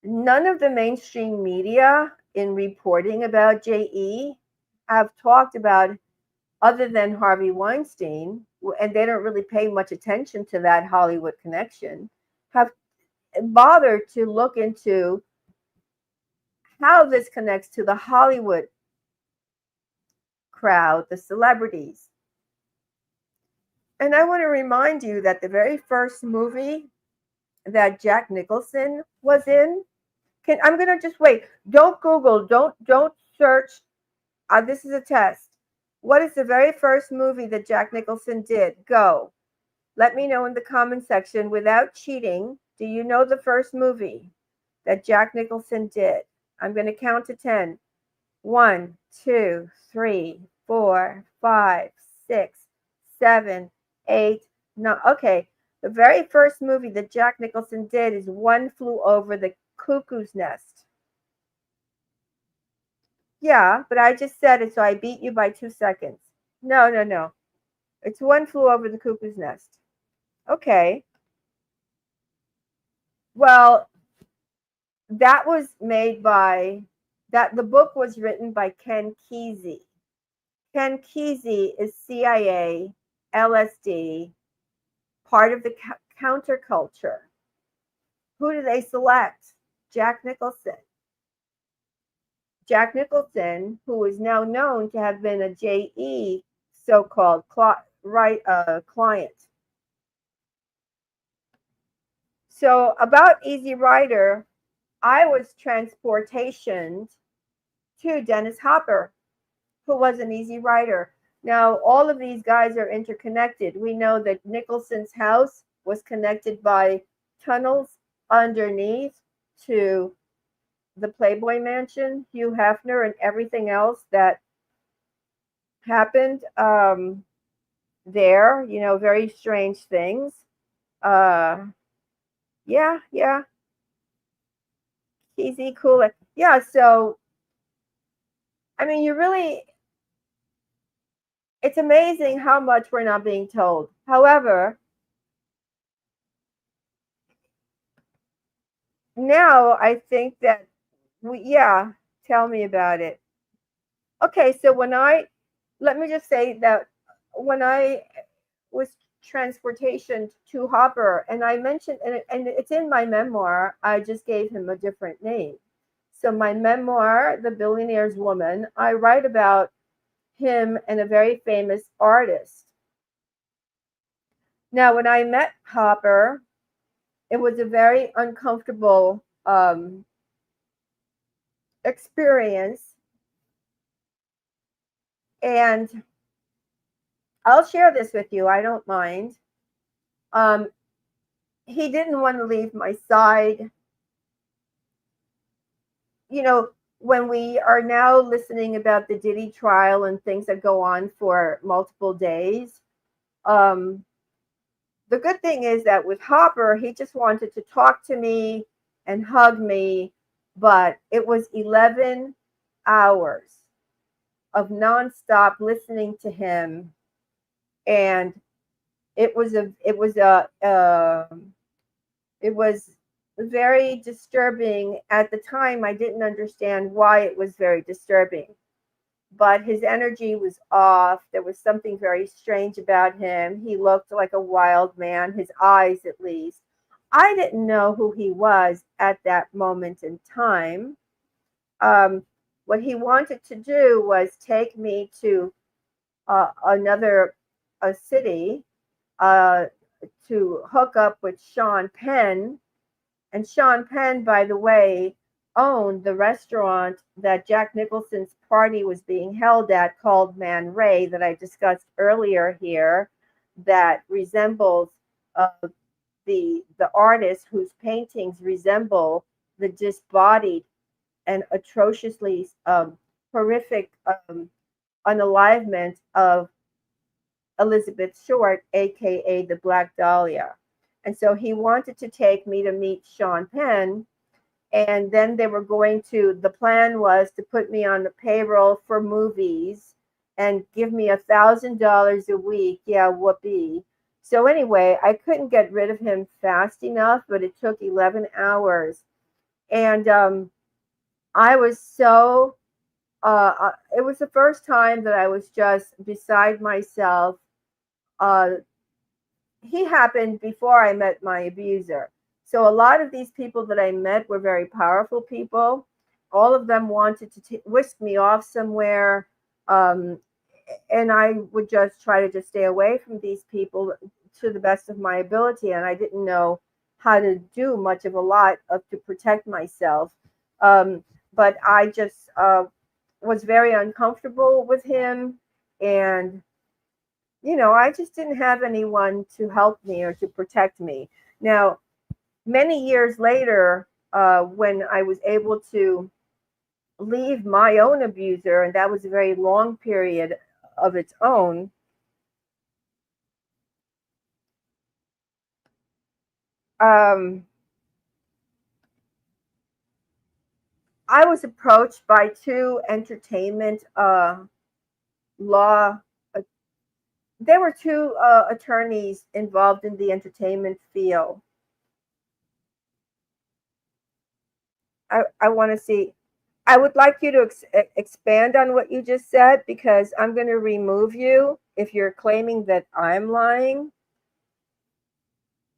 none of the mainstream media in reporting about JE have talked about, other than Harvey Weinstein, and they don't really pay much attention to that Hollywood connection, have bothered to look into how this connects to the Hollywood crowd, the celebrities. And I want to remind you that the very first movie that Jack Nicholson was in, I'm gonna just wait. Don't Google. Don't search. This is a test. What is the very first movie that Jack Nicholson did? Go. Let me know in the comment section without cheating. Do you know the first movie that Jack Nicholson did? I'm going to count to 10. 1, 2, 3, 4, 5, 6, 7, 8, 9. Okay. The very first movie that Jack Nicholson did is One Flew Over the Cuckoo's Nest. Yeah, but I just said it, so I beat you by 2 seconds. No, no, no. It's One Flew Over the Cuckoo's Nest. Okay. Well, that was made by the book was written by Ken Kesey. Ken Kesey is CIA, LSD, part of the counterculture. Who do they select? Jack Nicholson. Jack Nicholson, who is now known to have been a JE so-called client. So about Easy Rider, I was transportationed to Dennis Hopper, who was an Easy Rider. Now, all of these guys are interconnected. We know that Nicholson's house was connected by tunnels underneath to the Playboy Mansion, Hugh Hefner, and everything else that happened there. Very strange things. Yeah, yeah. Easy, cool. Yeah, so, I mean, it's amazing how much we're not being told. However, now I think that yeah, tell me about it. Okay, so let me just say that when I was transportation to Hopper, and I mentioned, and it's in my memoir, I just gave him a different name. So my memoir, The Billionaire's Woman, I write about him and a very famous artist. Now, when I met Hopper, it was a very uncomfortable experience. And I'll share this with you. I don't mind. Um, he didn't want to leave my side. When we are now listening about the Diddy trial and things that go on for multiple days, the good thing is that with Hopper, he just wanted to talk to me and hug me, but it was 11 hours of nonstop listening to him, and it was very disturbing. At the time, I didn't understand why it was very disturbing, but his energy was off. There was something very strange about him. He looked like a wild man, his eyes at least. I didn't know who he was at that moment in time. What he wanted to do was take me to another a city uh, to hook up with Sean Penn. And Sean Penn, by the way, owned the restaurant that Jack Nicholson's party was being held at called Man Ray that I discussed earlier here, that resembles uh, the artist whose paintings resemble the disbodied and atrociously horrific unalivement of Elizabeth Short, aka the Black Dahlia. And so he wanted to take me to meet Sean Penn. And then they were going to, the plan was to put me on the payroll for movies and give me $1,000 a week. Yeah, whoopee. So anyway, I couldn't get rid of him fast enough, but it took 11 hours. And I was so, it was the first time that I was just beside myself. He happened before I met my abuser. So a lot of these people that I met were very powerful people. All of them wanted to whisk me off somewhere. Um, and I would just try to just stay away from these people to the best of my ability. And I didn't know how to do much of a lot to protect myself. But I just was very uncomfortable with him. And I just didn't have anyone to help me or to protect me. Now, many years later, when I was able to leave my own abuser, and that was a very long period of its own, I was approached by two entertainment law. There were two attorneys involved in the entertainment field. I want to see. I would like you to expand on what you just said because I'm going to remove you if you're claiming that I'm lying.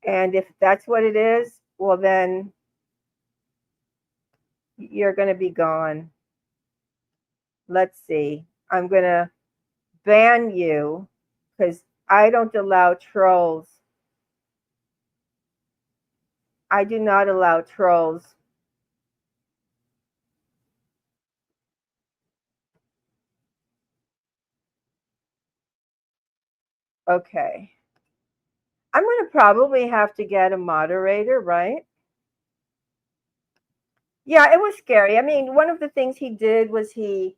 And if that's what it is, well, then you're going to be gone. Let's see. I'm going to ban you because I don't allow trolls. I do not allow trolls. Okay. I'm going to probably have to get a moderator, right? Yeah, it was scary. I mean, one of the things he did was he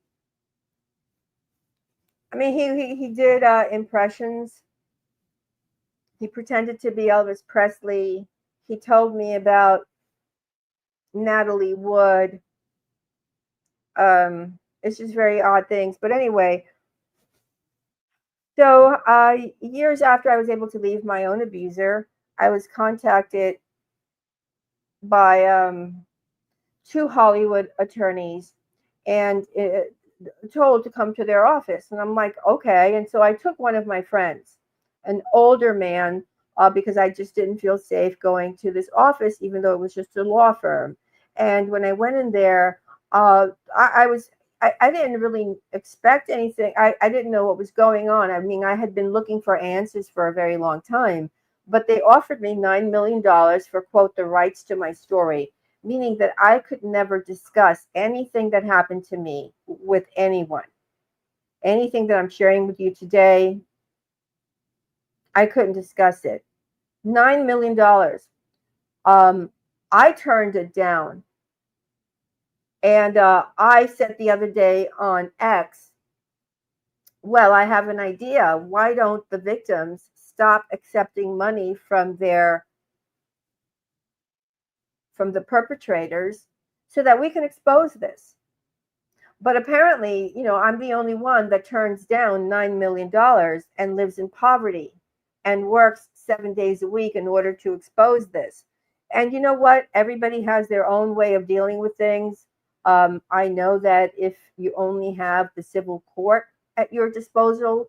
did impressions. He pretended to be Elvis Presley. He told me about Natalie Wood. It's just very odd things. But anyway, so years after I was able to leave my own abuser, I was contacted by two Hollywood attorneys and told to come to their office. And I'm like, okay. And so I took one of my friends, an older man, because I just didn't feel safe going to this office, even though it was just a law firm. And when I went in there, I didn't really expect anything. I didn't know what was going on. I mean, I had been looking for answers for a very long time, but they offered me $9 million for, quote, the rights to my story, meaning that I could never discuss anything that happened to me with anyone. Anything that I'm sharing with you today, I couldn't discuss it. $9 million. I turned it down. And I said the other day on X, well, I have an idea. Why don't the victims stop accepting money from the perpetrators so that we can expose this? But apparently, I'm the only one that turns down $9 million and lives in poverty and works 7 days a week in order to expose this. And you know what? Everybody has their own way of dealing with things. I know that if you only have the civil court at your disposal,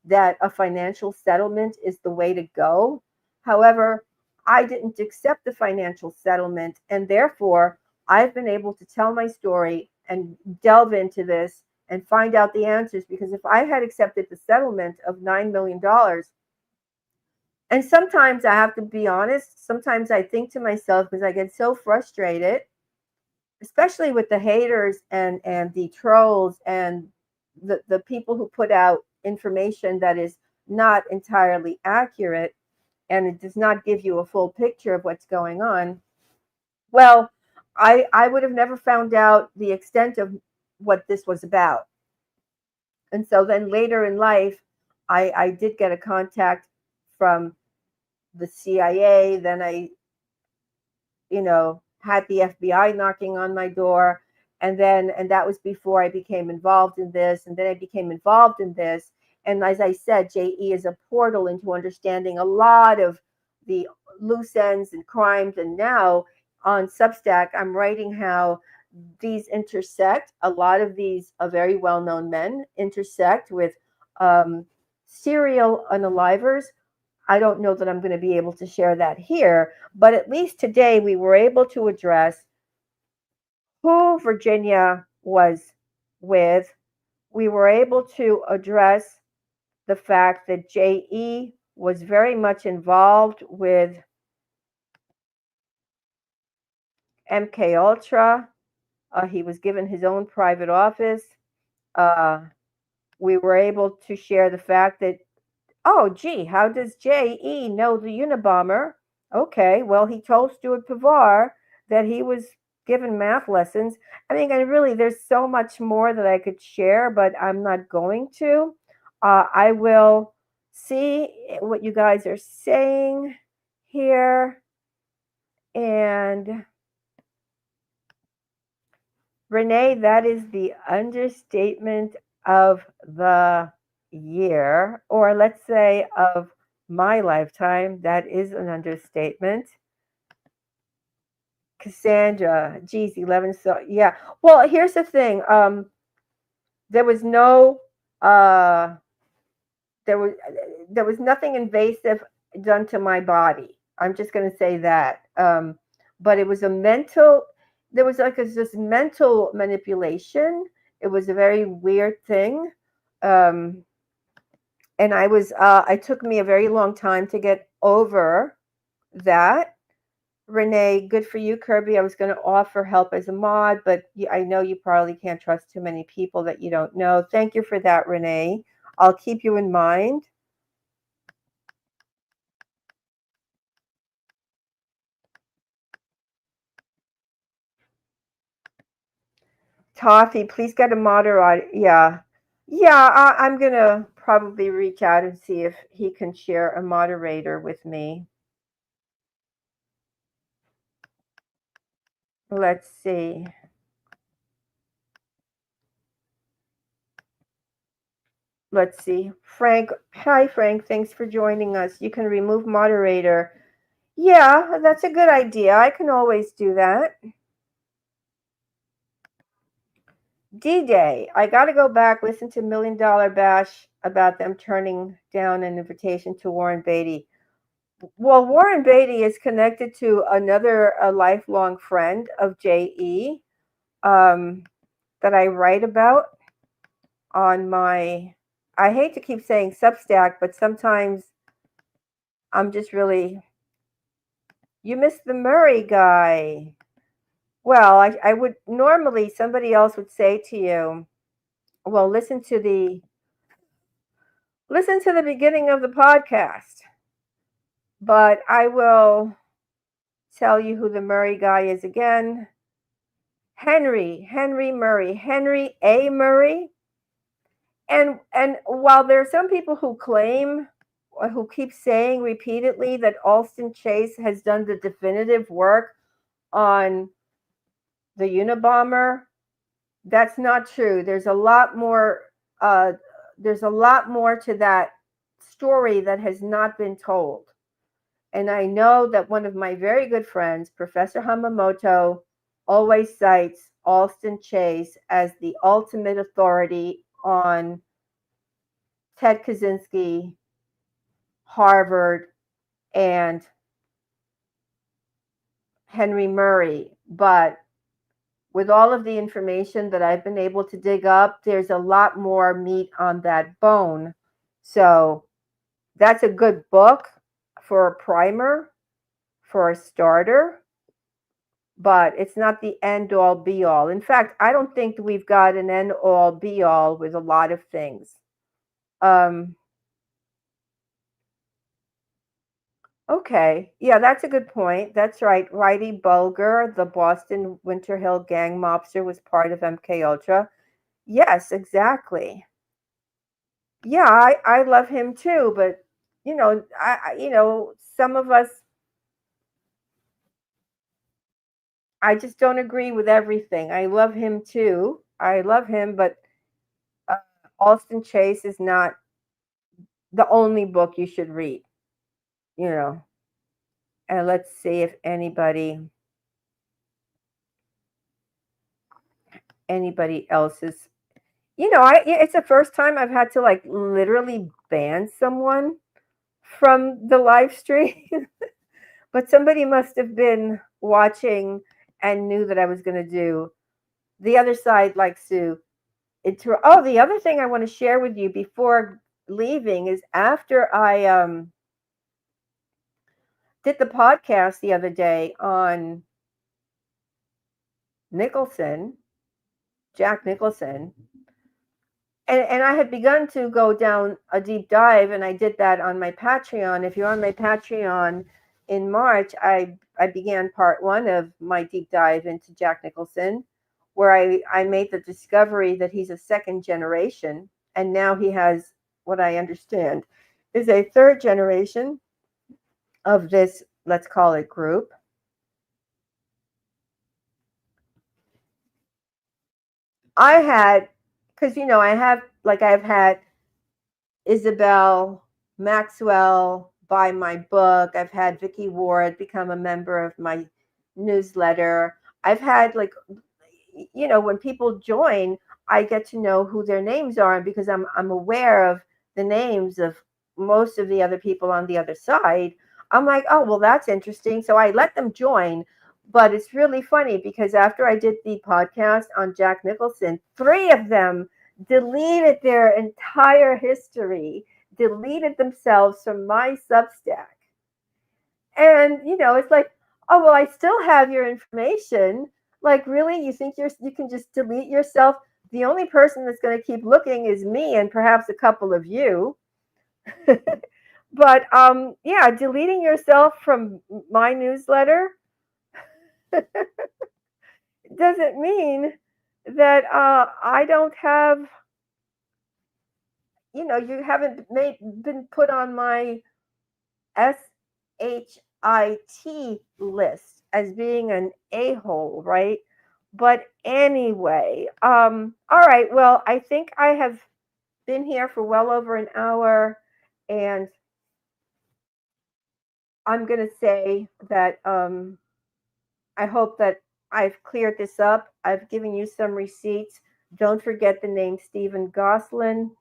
that a financial settlement is the way to go. However, I didn't accept the financial settlement, and therefore I've been able to tell my story and delve into this and find out the answers. Because if I had accepted the settlement of $9 million, and sometimes I have to be honest, sometimes I think to myself, because I get so frustrated, especially with the haters and the trolls and the people who put out information that is not entirely accurate, and it does not give you a full picture of what's going on. Well, I would have never found out the extent of what this was about. And so then later in life, I did get a contact from the CIA. Then I, had the FBI knocking on my door. And that was before I became involved in this. And then I became involved in this. And as I said, JE is a portal into understanding a lot of the loose ends and crimes. And now on Substack, I'm writing how these intersect. A lot of these very well-known men intersect with serial unalivers. I don't know that I'm going to be able to share that here, but at least today we were able to address who Virginia was with. We were able to address the fact that JE was very much involved with MK Ultra. He was given his own private office. We were able to share the fact that, oh, gee, how does JE know the Unabomber? Okay, well, he told Stuart Pivar that he was given math lessons. I mean, and really, there's so much more that I could share, but I'm not going to. I will see what you guys are saying here. And Renee, that is the understatement of the year, or let's say of my lifetime. That is an understatement. Cassandra, geez, 11. So yeah. Well, here's the thing. There was no, there was nothing invasive done to my body. I'm just going to say that. But it was a mental. There was like this mental manipulation. It was a very weird thing. And it took me a very long time to get over that. Renee, good for you, Kirby. I was going to offer help as a mod, but I know you probably can't trust too many people that you don't know. Thank you for that, Renee. I'll keep you in mind. Toffee, please get a moderator. Yeah. Yeah, I'm going to probably reach out and see if he can share a moderator with me. Let's see. Let's see. Frank. Hi, Frank. Thanks for joining us. You can remove moderator. Yeah, that's a good idea. I can always do that. D-Day. I got to go back, listen to $1 Million Bash about them turning down an invitation to Warren Beatty. Well, Warren Beatty is connected to a lifelong friend of JE that I write about on my, I hate to keep saying Substack, but sometimes I'm just really, you missed the Murray guy. Well, I would normally, somebody else would say to you, well, listen to the beginning of the podcast. But I will tell you who the Murray guy is again. Henry Murray, Henry A. Murray. And while there are some people who claim, or who keep saying repeatedly that Alston Chase has done the definitive work on the Unabomber, that's not true. There's a lot more. There's a lot more to that story that has not been told. And I know that one of my very good friends, Professor Hamamoto, always cites Alston Chase as the ultimate authority on Ted Kaczynski, Harvard, and Henry Murray. But with all of the information that I've been able to dig up, there's a lot more meat on that bone. So that's a good book for a primer, for a starter, but it's not the end all be all. In fact, I don't think we've got an end all be all with a lot of things. Okay. Yeah, that's a good point. That's right. Righty Bulger, the Boston Winter Hill gang mobster, was part of MK Ultra. Yes, exactly. Yeah, I love him too, but some of us, I just don't agree with everything. I love him too. I love him, but uh, Alston Chase is not the only book you should read, you know. And let's see if anybody else is, it's the first time I've had to like literally ban someone from the live stream. But somebody must have been watching and knew that I was going to do. The other side likes to oh, the other thing I want to share with you before leaving is after I did the podcast the other day on Nicholson, Jack Nicholson, and I had begun to go down a deep dive, and I did that on my Patreon. If you're on my Patreon in March, I began part one of my deep dive into Jack Nicholson, where I made the discovery that he's a second generation, and now he has, what I understand, is a third generation of this, let's call it group. I had, because I've had Isabel Maxwell buy my book. I've had Vicky Ward become a member of my newsletter. I've had when people join, I get to know who their names are because I'm aware of the names of most of the other people on the other side. I'm like, oh, well, that's interesting. So I let them join. But it's really funny because after I did the podcast on Jack Nicholson, 3 of them deleted their entire history, deleted themselves from my Substack. And, it's like, oh, well, I still have your information. Like, really? You think you can just delete yourself? The only person that's going to keep looking is me and perhaps a couple of you. But yeah, deleting yourself from my newsletter doesn't mean that I don't have, you haven't been put on my SHIT list as being an a-hole, right? But anyway, all right, well, I think I have been here for well over an hour, and I'm going to say that I hope that I've cleared this up. I've given you some receipts. Don't forget the name Stephen Kosslyn.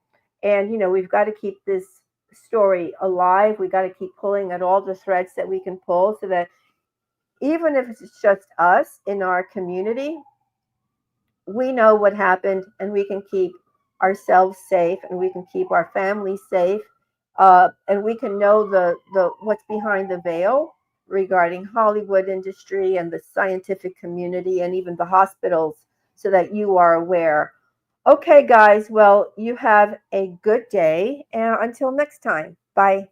And, we've got to keep this story alive. We got to keep pulling at all the threads that we can pull so that even if it's just us in our community, we know what happened and we can keep ourselves safe and we can keep our families safe. And we can know the what's behind the veil regarding Hollywood industry and the scientific community and even the hospitals so that you are aware. Okay, guys, well, you have a good day, and until next time, bye.